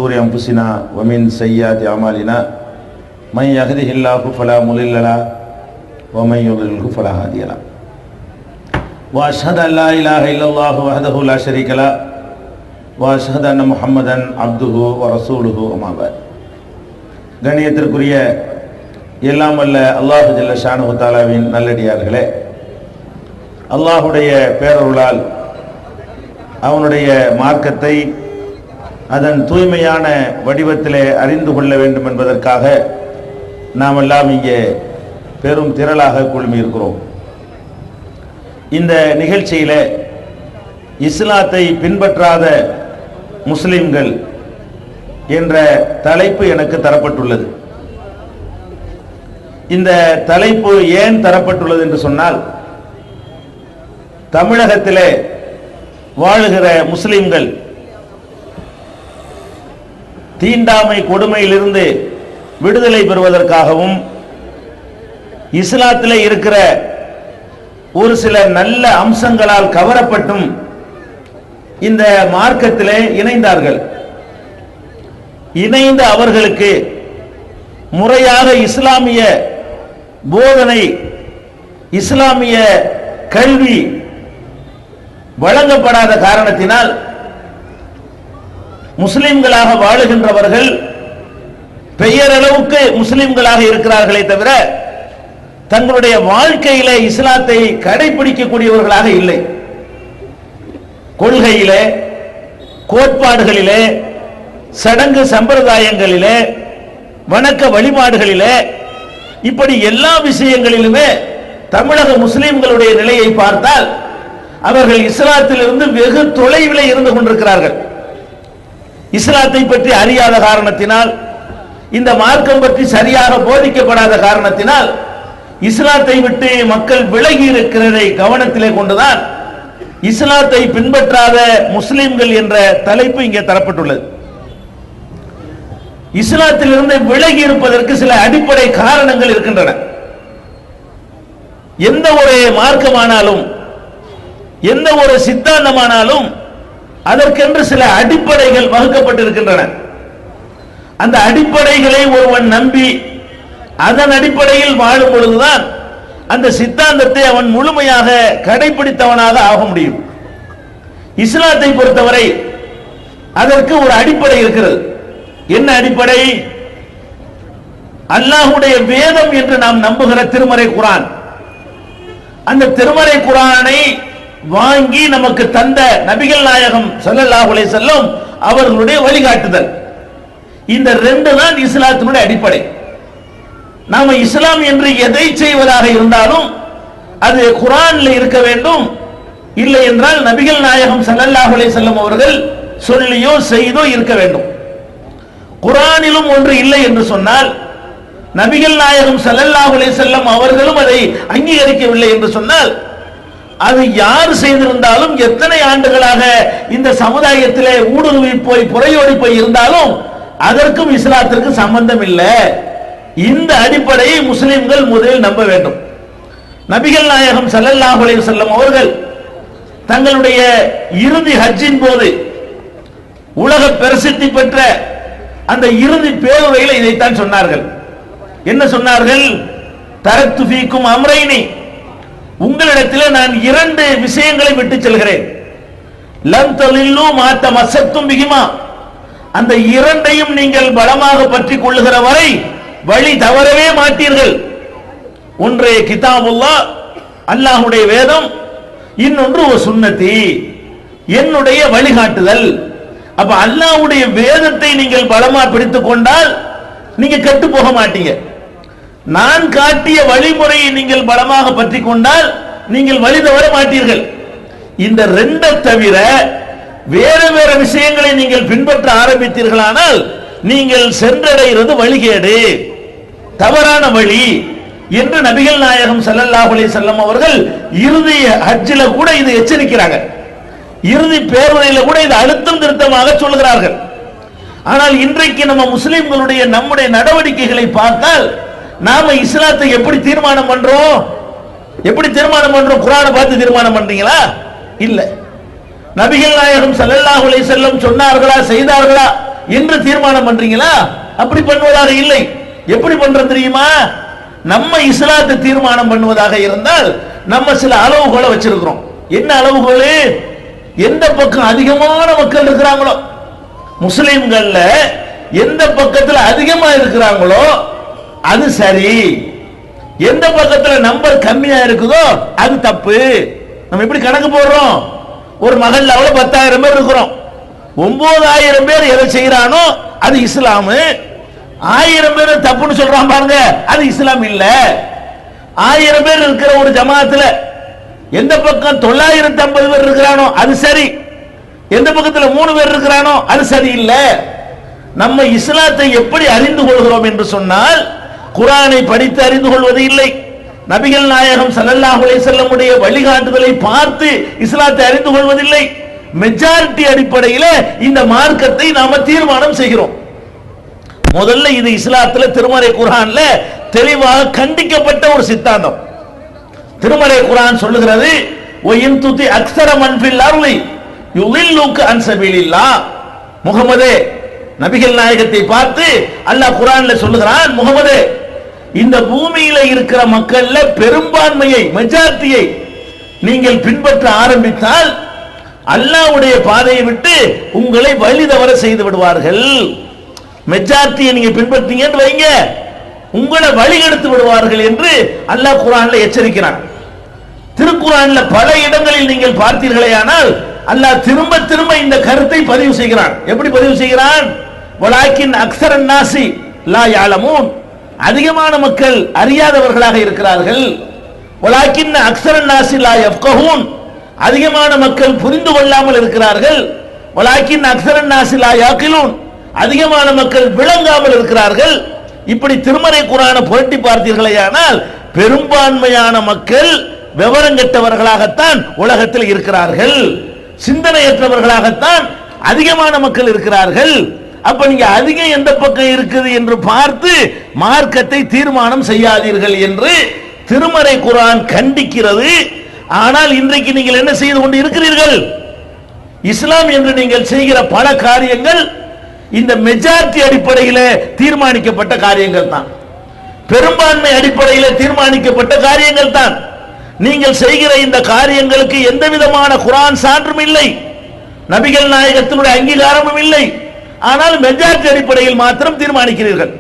شرور أنفسنا ومن سيئات أعمالنا من يهده الله فلا مضل له ومن يضلل فلا هادي له وأشهد أن لا إله إلا الله وحده لا شريك له وأشهد أن محمدا عبده ورسوله أما بعد. கண்ணியத்திற்குரிய எல்லாம் வல்ல அல்லாஹ் ஜல்ல ஷானஹு தஆலாவின் நல்லடியார்களே, அல்லாஹுடைய பேரருளால் அவனுடைய மார்க்கத்தை அதன் தூய்மையான வடிவத்திலே அறிந்து கொள்ள வேண்டும் என்பதற்காக நாம் எல்லாம் இங்கே பெரும் திரளாக குழுமியிருக்கிறோம். இந்த நிகழ்ச்சியில் இஸ்லாத்தை பின்பற்றாத முஸ்லிம்கள் என்ற தலைப்பு எனக்கு தரப்பட்டுள்ளது. இந்த தலைப்பு ஏன் தரப்பட்டுள்ளது என்று சொன்னால், தமிழகத்திலே வாழுகிற முஸ்லிம்கள் தீண்டாமை கொடுமையிலிருந்து விடுதலை பெறுவதற்காகவும் இஸ்லாத்திலே இருக்கிற ஒரு சில நல்ல அம்சங்களால் கவரப்பட்டும் இந்த மார்க்கத்திலே இணைந்தார்கள். இணைந்த அவர்களுக்கு முறையாக இஸ்லாமிய போதனை, இஸ்லாமிய கல்வி வழங்கப்படாத காரணத்தினால் முஸ்லிம்களாக வாழுகின்றவர்கள் பெயரளவுக்கு முஸ்லிம்களாக இருக்கிறார்களே தவிர தங்களுடைய வாழ்க்கையில இஸ்லாத்தை கடைபிடிக்கக்கூடியவர்களாக இல்லை. கொள்கையிலே, கோட்பாடுகளிலே, சடங்கு சம்பிரதாயங்களிலே, வணக்க வழிபாடுகளிலே, இப்படி எல்லா விஷயங்களிலுமே தமிழக முஸ்லிம்களுடைய நிலையை பார்த்தால் அவர்கள் இஸ்லாத்திலிருந்து வெகு தொலைவில் இருந்து கொண்டிருக்கிறார்கள். இஸ்லாத்தை பற்றி அறியாத காரணத்தினால், இந்த மார்க்கம் பற்றி சரியாக போதிக்கப்படாத காரணத்தினால் இஸ்லாத்தை விட்டு மக்கள் விலகி இருக்கிறதை கவனத்திலே கொண்டுதான் இஸ்லாத்தை பின்பற்றாத முஸ்லிம்கள் என்ற தலைப்பு இங்கே தரப்பட்டுள்ளது. இஸ்லாத்திலிருந்து விலகி இருப்பதற்கு சில அடிப்படை காரணங்கள் இருக்கின்றன. எந்த ஒரு மார்க்கமானாலும், எந்த ஒரு சித்தாந்தமானாலும் அதற்கென்று சில அடிப்படைகள் வகுக்கப்பட்டிருக்கின்றன. அந்த அடிப்படைகளை ஒருவன் நம்பி அதன் அடிப்படையில் வாழும் பொழுதுதான் அந்த சித்தாந்தத்தை அவன் முழுமையாக கடைபிடித்தவனாக ஆக முடியும். இஸ்லாத்தை பொறுத்தவரை அதற்கு ஒரு அடிப்படை இருக்கிறது. என்ன அடிப்படை? அல்லாஹ்வுடைய வேதம் என்று நாம் நம்புகிற திருமறை குர்ஆன். அந்த திருமறை குர்ஆனை வாங்கி நமக்கு தந்த நபிகள் நாயகம் ஸல்லல்லாஹு அலைஹி வஸல்லம் அவர்களுடைய வழிகாட்டுதல். இந்த ரெண்டு தான் இஸ்லாத்தினுடைய அடிப்படை. நாம இஸ்லாம் என்று எதை செய்வதாக இருந்தாலும் அது குர்ஆன்ல இருக்க வேண்டும். இல்லை என்றால் நபிகள் நாயகம் ஸல்லல்லாஹு அலைஹி வஸல்லம் அவர்கள் சொல்லியோ செய்தோ இருக்க வேண்டும். குர்ஆனிலும் ஒன்று இல்லை என்று சொன்னால், நபிகள் நாயகம் ஸல்லல்லாஹு அலைஹி வஸல்லம் அவர்களும் அதை அங்கீகரிக்கவில்லை என்று சொன்னால், அது யார் செய்திருந்தாலும், எத்தனை ஆண்டுகளாக இந்த சமுதாயத்திலே ஊடுருவி போய் புறையோடி போய் இருந்தாலும் அதற்கும் இஸ்லாத்திற்கு சம்பந்தம் இல்லை. இந்த அடிப்படையை முஸ்லிம்கள் முதலில் நம்ப வேண்டும். நபிகள் நாயகம் ஸல்லல்லாஹு அலைஹி வஸல்லம் அவர்கள் தங்களுடைய இறுதி ஹஜ்ஜின் போது உலக பிரசித்தி பெற்ற அந்த இறுதி பேருரையில் இதைத்தான் சொன்னார்கள். என்ன சொன்னார்கள்? தரக்து ஃபீக்கும் அம்ரைனி, உங்களிடத்தில் நான் இரண்டு விஷயங்களை விட்டு செல்கிறேன். லம் தலில்லு மா தமஸ்ஸக்தும் பிஹிமா, அந்த இரண்டையும் நீங்கள் பலமாக பற்றி கொள்ளுகிற வரை வழி தவறவே மாட்டீர்கள். ஒன்று கிதாபுல்லாஹ், அல்லாஹ்வுடைய வேதம். இன்னொன்று சுன்னதி, என்னுடைய வழிகாட்டுதல். அப்ப அல்லாஹ்வுடைய வேதத்தை நீங்கள் பலமா பிடித்துக் கொண்டால் நீங்க கெட்டு போக மாட்டீங்க. நான் காட்டிய வழிமுறையை நீங்கள் பலமாக பற்றி கொண்டால் நீங்கள் வழி தவற மாட்டீர்கள். இந்த ரெண்டை தவிர வேற வேற விஷயங்களை நீங்கள் பின்பற்ற ஆரம்பித்தீர்களானால் நீங்கள் சென்றடைகிறது வழிகேடு, தவறான வழி என்று நபிகள் நாயகம் ஸல்லல்லாஹு அலைஹி வஸல்லம் அவர்கள் இறுதி ஹஜ்ஜில கூட இது எச்சரிக்கிறாங்க. இறுதி பேருரையில கூட இது அழுத்தம் திருத்தமாக சொல்கிறார்கள். ஆனால் இன்றைக்கு நம்ம முஸ்லிம்களுடைய நம்முடைய நடவடிக்கைகளை பார்த்தால் நாம இஸ்லாத்தை எப்படி தீர்மானம் பண்றோம்? எப்படி தீர்மானம் பண்றோம்? குர்ஆனை பார்த்து தீர்மானம் பண்றீங்களா? இல்ல. நபிகள் நாயகம் ஸல்லல்லாஹு அலைஹி வஸல்லம் சொன்னார்களா, செய்தார்களா என்று தீர்மானம் பண்றீங்களா? அப்படி பண்ணுவதாக இல்லை. எப்படி பண்றது தெரியுமா? நம்ம இஸ்லாத்தை தீர்மானம் பண்ணுவதாக இருந்தால் நம்ம சில அளவுகோலை வச்சிருக்கிறோம். என்ன அளவுகோல்? எந்த பக்கம் அதிகமான மக்கள் இருக்கிறாங்களோ, முஸ்லிம்கள்ல எந்த பக்கத்துல அதிகமா இருக்கிறாங்களோ அது சரி, எந்த பக்கத்துல நம்பர் கம்மியா இருக்குதோ அது தப்பு. நம்ம எப்படி கணக்கு போடுறோம்? ஒரு மகல்லாவுல 10,000 பேர் இருக்கிறோம், 9,000 பேர் எதை செய்யறானோ அது இஸ்லாமு, 1000 பேர் தப்புன்னு சொல்றான் பாருங்க, அது இஸ்லாம் இல்ல. 1000 பேர் இருக்கிற ஒரு ஜமாத்துல எந்த பக்கம் 950 பேர் இருக்கிறானோ அது சரி, எந்த பக்கத்துல 3 பேர் இருக்கிறானோ அது சரி இல்ல. நம்ம இஸ்லாத்தை எப்படி அறிந்து கொள்கிறோம் என்று சொன்னால், குர்ஆனை படித்து அறிந்து கொள்வது இல்லை, நபிகள் நாயகம் ஸல்லல்லாஹு அலைஹி வஸல்லம் உடைய வழிகாட்டுதலை பார்த்து இஸ்லாத்தை அறிந்து கொள்வதில்லை. மெஜாரிட்டி அடிப்படையில் இந்த மார்க்கத்தை நாம தீர்மானம் செய்கிறோம். முதல்ல இது இஸ்லாத்துல திருமறை குர்ஆன்ல தெளிவாக கண்டிக்கப்பட்ட ஒரு சித்தாந்தம். திருமறை குர்ஆன் சொல்லுகிறது, வயின் துதி அக்ஸர மன் ஃபில் அர்லி யுலில்லுக அன் சபீலில்லாஹ். முஹம்மதே, நபிகள் நாயகத்தை பார்த்து அல்லாஹ் குர்ஆன்ல சொல்லுகிறான், முஹம்மதே, இந்த பூமியில இருக்கிற மக்கள்ல பெரும்பான்மையை, மெஜாரிட்டியை நீங்கள் பின்பற்ற ஆரம்பித்தால் அல்லாஹ்வுடைய பாதையை விட்டு உங்களை வழி தவற செய்து விடுவார்கள். மெஜாரிட்டியை நீங்க பின்பற்றீங்கன்னு வைங்க, உங்களை வழி எடுத்து விடுவார்கள் என்று அல்லாஹ் குர்ஆன்ல எச்சரிக்கிறான். திருக்குர்ஆன்ல பல இடங்களில் நீங்கள் பார்த்தீர்களேயானால் அல்லாஹ் திரும்ப திரும்ப இந்த கருத்தை பதிவு செய்கிறான். எப்படி பதிவு செய்கிறான்? வலாக்கின் அக்ஸரன் நாசி லா யஅலமூன். அதிகமான மக்கள் அறியாதவர்களாக இருக்கிறார்கள். வலாக்கின் அக்ஸரன் நாசி லா யஃப்கஹூன். அதிகமான மக்கள் புரிந்து கொள்ளாமல் இருக்கிறார்கள். வலாக்கின் அக்ஸரன் நாசி லா யாகிலூன். அதிகமான மக்கள் விளங்காமல் இருக்கிறார்கள். இப்படி திருமறை குர்ஆனை புரட்டி பார்த்தீர்களேயானால் பெரும்பான்மையான மக்கள் விவரம் கெட்டவர்களாகத்தான் உலகத்தில் இருக்கிறார்கள், சிந்தனையற்றவர்களாகத்தான் அதிகமான மக்கள் இருக்கிறார்கள். அப்ப நீங்க அதிகம் எந்த பக்கம் இருக்குது என்று பார்த்து மார்க்கத்தை தீர்மானம் செய்யாதீர்கள் என்று திருமறை குர்ஆன் கண்டிக்கிறது. ஆனால் இன்றைக்கு நீங்கள் என்ன செய்து கொண்டு இருக்கிறீர்கள்? இஸ்லாம் என்று நீங்கள் செய்கிற பல காரியங்கள் இந்த மெஜாரிட்டி அடிப்படையில் தீர்மானிக்கப்பட்ட காரியங்கள் தான், பெரும்பான்மை அடிப்படையில் தீர்மானிக்கப்பட்ட காரியங்கள் தான். நீங்கள் செய்கிற இந்த காரியங்களுக்கு எந்த விதமான குர்ஆன் சான்றும் இல்லை, நபிகள் நாயகத்தினுடைய அங்கீகாரமும் இல்லை. ஆனால் மெஜாரிட்டி அடிப்படையில் மாத்திரம் தீர்மானிக்கிறீர்கள்.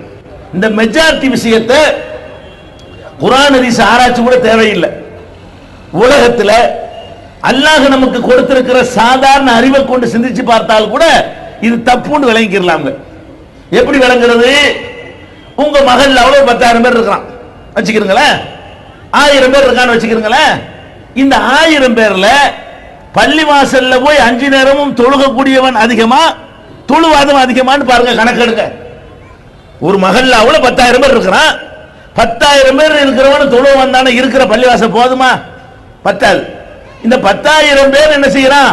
இந்த மெஜாரிட்டி விஷயத்தை குர்ஆன் ஹதீஸ் ஆராய்ச்சி கூட தேவையில்லை. உலகத்தில் அல்லாஹ் நமக்கு கொடுத்திருக்கிற சாதாரண அறிவை கொண்டு சிந்திச்சு பார்த்தால் கூட இது தப்புன்னு விளங்கிக்கலாங்க. எப்படி விளங்குறது? உங்க மகள்ல அவ்வளவு 10,000 பேர் இருக்கிறான் வச்சுக்கிறீங்களேன், 1000 பேர் இருக்கான்னு வச்சுக்கிறீங்களேன். இந்த 1000 பேர்ல பள்ளிவாசல்ல போய் 5 நேரமும் தொழுகக்கூடியவன் அதிகமா, தொழுவாதவன் அதிகமான்னு பாருங்க, கணக்கெடுங்க. ஒரு மகள்ல அவ்வளவு 10,000 பேர் இருக்கிறான், 10,000 பேர் இருக்கிறவன் தொழுவன் தானே இருக்கிற பள்ளிவாசல் போதுமா? பத்தாது. இந்த 10,000 பேர் என்ன செய்யறான்?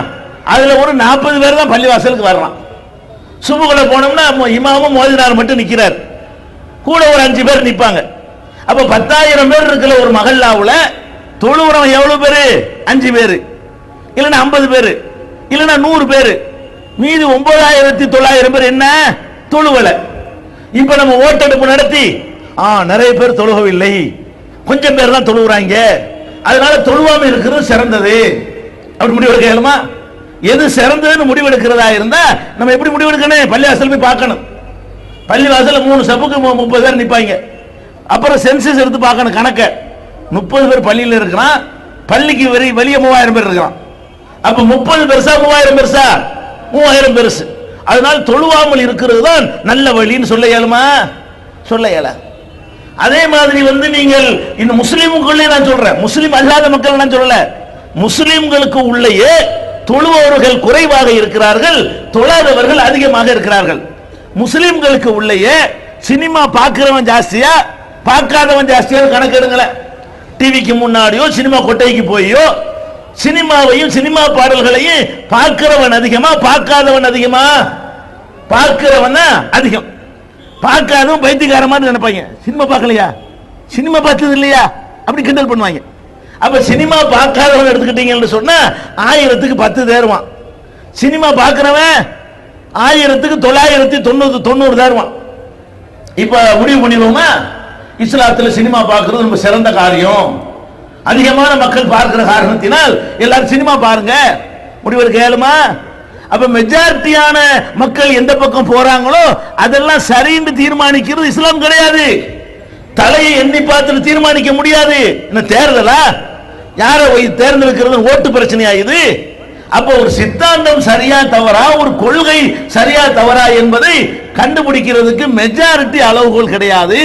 அதுல ஒரு 40 பேர் தான் பள்ளிவாசலுக்கு வர்றான். சுபுகுல போனோம்னா இமாமும் மோதினார் மட்டும் நிக்கிறார், கூட ஒரு 5 பேர் நிப்பாங்க. அப்ப 10,000 பேர் இருக்கிற ஒரு மகல்லாவுல தொழுவுறவன் எவ்வளவு பேரு? 5 பேரு, இல்லைன்னா 50 பேரு, இல்லைன்னா 100 பேரு. மீதி 9,900 பேர் என்ன தொழுவல. இப்ப நம்ம ஓட்டெடுப்பு நடத்தி நிறைய பேர் தொழுகவில்லை, கொஞ்சம் பேர் தான் தொழுகிறாங்க, அதனால தொழுவாம இருக்கிறது சிறந்தது அப்படி முடிவெடுக்க இயலுமா? எது சிறந்ததுன்னு முடிவெடுக்கிறதா இருந்தா நம்ம எப்படி முடிவெடுக்கணும்? பள்ளிவாசல் போய் பார்க்கணும். பள்ளிவாசல் 3 சப்புக்கு 30 பேர் நிப்பாங்க. அப்புறம் சென்சஸ் எடுத்து பார்க்கணும் கணக்க. 30 பேர் பள்ளியில் இருக்கிறான், பள்ளிக்கு வெளியே 3000 பேர் இருக்கிறான். அப்ப 30 பெருசா 3000 பெருசா? 3000 பெருசு. அதனால தொழுவாமல் இருக்கிறது தான் நல்ல வழின்னு சொல்ல இயலுமா? சொல்ல இயல. அதே மாதிரி நீங்கள் இந்த முஸ்லீமுக்குள்ளே நான் சொல்றேன், முஸ்லீம் அல்லாத மக்கள் நான் சொல்லல, முஸ்லீம்களுக்கு உள்ளேயே தொழுபவர்கள் குறைவாக இருக்கிறார்கள், தொழாதவர்கள் அதிகமாக இருக்கிறார்கள். முஸ்லீம்களுக்கு உள்ளேயே சினிமா பார்க்கிறவன் ஜாஸ்தியா பார்க்காதவன் ஜாஸ்தியா கணக்கெடுங்களேன். டிவிக்கு முன்னாடியோ சினிமா கொட்டைக்கு போயோ சினிமாவையும் சினிமா பாடல்களையும் பார்க்கிறவன் அதிகமா பார்க்காதவன் அதிகமா? பார்க்கிறவன் அதிகம், பார்க்காதவன் பைத்தியக்காரமா நினைப்பாங்க. சினிமா பார்க்கலையா, சினிமா பார்த்தது இல்லையா அப்படி கிண்டல் பண்ணுவாங்க. அப்ப சினிமா பார்க்காதவன் எடுத்துக்கிட்டீங்கன்னு சொன்னா 1000க்கு 10 தேருவான். சினிமா பார்க்கிறவன் 1990 தருவான். இப்ப முடிவு பண்ணிடுவோமா, இஸ்லாத்தில் சினிமா பார்க்கிறது ரொம்ப சிறந்த காரியம், அதிகமான மக்கள் பார்க்கிற காரணத்தினால் எல்லாரும் சினிமா பாருங்க, முடிவு கேளுமா? அப்ப மெஜாரிட்டியான மக்கள் எந்த பக்கம் போறாங்களோ அதெல்லாம் சரின்னு தீர்மானிக்கிறது இஸ்லாம் கிடையாது. தலையை எண்ணி பார்த்து தீர்மானிக்க முடியாது. என்ன தேர்தலா? யாரை தேர்ந்தெடுக்கிறது ஓட்டு பிரச்சனையா இது? அப்ப ஒரு சித்தாந்தம் சரியா தவறா, ஒரு கொள்கை சரியா தவறா என்பதை கண்டுபிடிக்கிறதுக்கு மெஜாரிட்டி அளவுகோல் கிடையாது.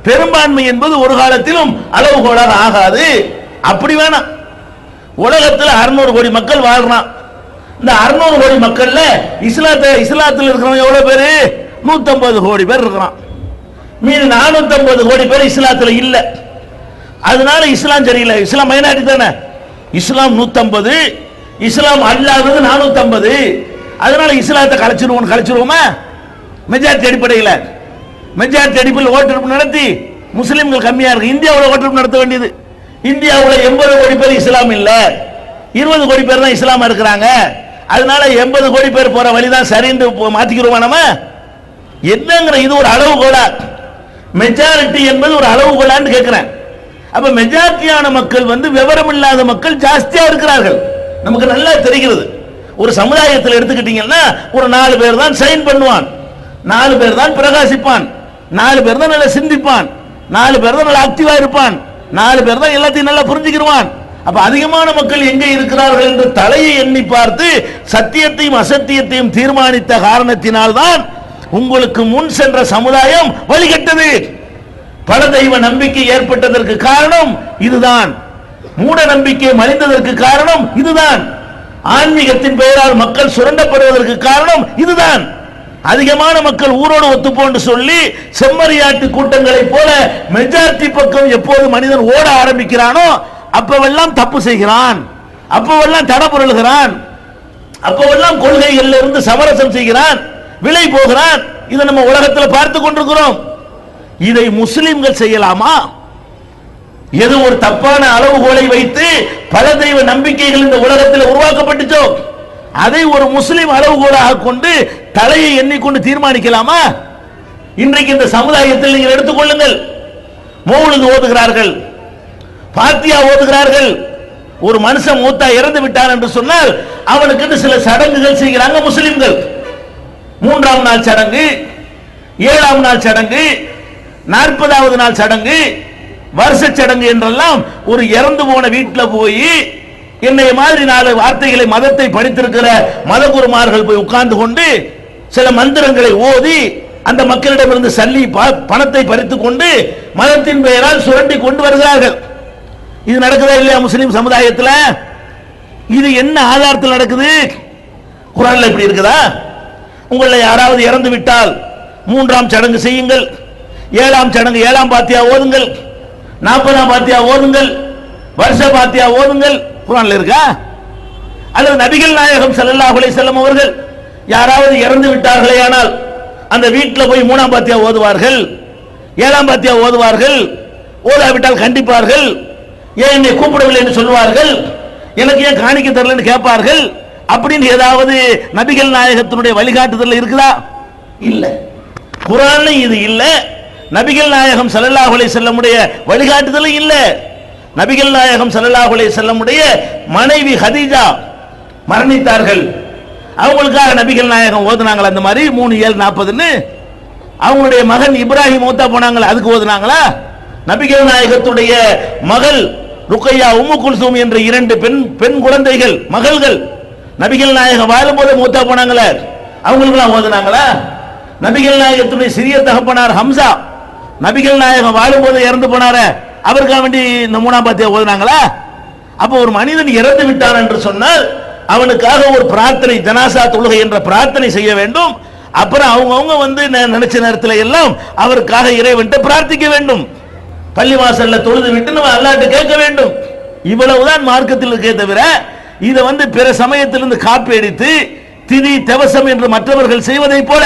பெரும்பான்மை என்பது ஒரு காலத்திலும் அளவுகோலாக ஆகாது. அப்படி வேணாம். உலகத்தில் 600 கோடி மக்கள் வாழ்றான். இந்த 600 கோடி மக்கள்ல இஸ்லாத்தில் இருக்கிறவங்க எவ்வளவு பேரு? 150 கோடி பேர் இருக்கிறான். மீது 450 கோடி பேர் இஸ்லாத்தில் இல்ல. அதனால இஸ்லாம் சரியில்லை. இஸ்லாம் மைனாரிட்டி தானே. இஸ்லாம் 150, இஸ்லாம் அல்லாதது 450. அதனால இஸ்லாத்தை கலைச்சிருவோமா? மெஜாரிட்டி அடிப்படையில், மெஜாரிட்டி அடிப்படையில் ஓட்டெடுப்பு நடத்தி முஸ்லிம்கள் கம்மியா இருக்கு. இந்தியாவில் ஓட்டெடுப்பு நடத்த வேண்டியது. இந்தியாவில் 80 கோடி பேர் இஸ்லாம் இல்ல, 20 கோடி பேர் தான் இஸ்லாமா இருக்கிறாங்க. அதனால 80 கோடி பேர் போற வழிதான் சரின்னு மாத்திக்கிறோமா நம்ம? என்னங்கிற இது ஒரு அளவுகோலா? மெஜாரிட்டி என்பது ஒரு அளவுகோலான்னு கேட்கிறேன். அப்ப மெஜாரிட்டியான மக்கள் விவரம் இல்லாத மக்கள் ஜாஸ்தியா இருக்கிறார்கள். நமக்கு நல்லா தெரிகிறது. ஒரு சமுதாயத்தில் எடுத்துக்கிட்டீங்கன்னா ஒரு 4 பேர் தான் சைன் பண்ணுவான், 4 பேர் தான் பிரகாசிப்பான், 4 பேர் தான் நல்லா சிந்திப்பான், 4 பேர் தான் நல்லா ஆக்டிவா இருப்பான், 4 பேர் தான் எல்லாத்தையும் நல்லா புரிஞ்சுக்கிடுவான். அப்ப அதிகமான மக்கள் எங்கே இருக்கிறார்கள் என்று தலையை எண்ணி பார்த்து சத்தியத்தையும் அசத்தியத்தையும் தீர்மானித்த காரணத்தினால்தான் உங்களுக்கு முன் சென்ற சமுதாயம் வழிகட்டது. பல தெய்வ நம்பிக்கை ஏற்பட்டதற்கு காரணம் இதுதான். மூட நம்பிக்கை மறைந்ததற்கு காரணம் இதுதான். ஆன்மீகத்தின் பெயரால் மக்கள் சுரண்டப்படுவதற்கு காரணம் இதுதான். அதிகமான மக்கள் ஊரோடு ஒத்துப்போன்று சொல்லி செம்மறியாட்டு கூட்டங்களை போல மெஜாரிட்டி பக்கம் எப்போது மனிதன் ஓட ஆரம்பிக்கிறானோ அப்பவெல்லாம் தப்பு செய்கிறான், அப்பவெல்லாம் தடபுரல்கிறான், அப்பவெல்லாம் கொள்கைகளில் இருந்து சமரசம் செய்கிறான், விலை போகிறான். இதை நம்ம உலகத்தில் பார்த்து கொண்டிருக்கிறோம். இதை முஸ்லிம்கள் செய்யலாமா? எது ஒரு தப்பான அளவுகோலை வைத்து பல தெய்வ நம்பிக்கைகள் இந்த உலகத்தில் உருவாக்கப்பட்டுச்சோ அதை ஒரு முஸ்லிம் அளவுகோலாக கொண்டு தலையை எண்ணிக்கொண்டு தீர்மானிக்கலாமா? இன்றைக்கு இந்த சமுதாயத்தில் நீங்கள் எடுத்துக்கொள்ளுங்கள். மௌலிது ஓதுகிறார்கள், பாத்தியா ஓதுகிறார்கள். ஒரு மனுஷன் மூத்தா இறந்து விட்டார் என்று சொன்னால் அவனுக்கு சில சடங்குகள் செய்கிறாங்க முஸ்லிம்கள். 3ஆம் நாள் சடங்கு, 7ஆம் நாள் சடங்கு, 40வது நாள் சடங்கு, வருஷ சடங்கு என்றெல்லாம் ஒரு இறந்து போன வீட்டில் போய் என்னைய மாதிரி 4 வார்த்தைகளை மதத்தை படித்திருக்கிற மதகுருமார்கள் போய் உட்கார்ந்து கொண்டு சில மந்திரங்களை ஓதி அந்த மக்களிடமிருந்து சல்லி பணத்தை பறித்துக் கொண்டு மதத்தின் பெயரால் சுரண்டி கொண்டு வருகிறார்கள். இது நடக்குதா இல்லையா முஸ்லிம் சமுதாயத்தில்? இது என்ன ஆதாரத்தில் நடக்குது? குர்ஆன்ல இப்படி இருக்குதா? உங்களை யாராவது இறந்து விட்டால் 3ஆம் சடங்கு செய்யுங்கள், 7ஆம் சடங்கு 7ஆம் பாத்தியா ஓதுங்கள், 40ஆம் பாத்தியா ஓதுங்கள், வருஷ பாத்தியா ஓதுங்கள். குர்ஆன்ல இருக்கா? அல்லது நபிகள் நாயகம் ஸல்லல்லாஹு அலைஹி வஸல்லம் அவர்கள் யாராவது இறந்து விட்டார்களே ஆனால் அந்த வீட்டில் போய் 3ஆம் பாத்தியா ஓதுவார்கள், 7ஆம் பாத்தியா ஓதுவார்கள், ஓதாவிட்டால் கண்டிப்பார்கள், ஏன் என்னை கூப்பிடவில்லை என்று சொல்வார்கள், எனக்கு ஏன் காணிக்க தரலன்னு கேட்பார்கள். அப்படின்னு ஏதாவது நபிகள் நாயகத்தினுடைய வழிகாட்டுதல் இருக்குதா? இல்ல. குர்ஆன்ல இது இல்ல. நபிகள் நாயகம் ஸல்லல்லாஹு அலைஹி வஸல்லமுடைய வழிகாட்டுதல் இல்ல. நபிகள் நாயகம் ஸல்லல்லாஹு அலைஹி வஸல்லமுடைய மனைவி ஹதீஜா மரணித்தார்கள். அவங்களுக்காக நபிகள் நாயகம் ஓதுனாங்களா? அந்த மாதிரி 3 7 40ன்னு அவங்களுடைய மகன் இப்ராஹிம் மூத்தா போனாங்களா? அதுக்கு ஓதுனாங்களா? நபிகள் நாயகத்துடைய மகள் ருக்கையா, உம்மு குல்சூம் என்ற 2 பெண் குழந்தைகள் மகள்கள் நபிகள் நாயகம் வாழும்போது மூத்தா போனாங்களே, அவங்களுக்கெல்லாம் ஓதுனாங்களா? நபிகள் நாயகத்துடைய சிறிய தகப்பனார் ஹம்சா நபிகள் நாயகம் வாழும்போது இறந்து போனார, அவருக்காக வேண்டி இந்த 3ஆம் பாத்தியா ஓதுனாங்களா? அப்போ ஒரு மனிதன் இறந்து விட்டான் என்று சொன்னால் அவனுக்காக ஒரு பிரார்த்தனை, ஜனாசா தொழுகை என்ற பிரார்த்தனை செய்ய வேண்டும். அப்புறம் அவங்க நினைச்ச நேரத்தில் எல்லாம் அவருக்காக இறைவன்ட்ட பிரார்த்திக்க வேண்டும். பள்ளிவாசல்ல தொழுது விட்டு நம்ம அல்லாஹ்ட்ட கேட்க வேண்டும். இவ்வளவுதான் மார்க்கத்தில் இருக்கே தவிர இதை பிற சமயத்திலிருந்து காப்பி அடித்து திதி தவசம் என்று மற்றவர்கள் செய்வதை போல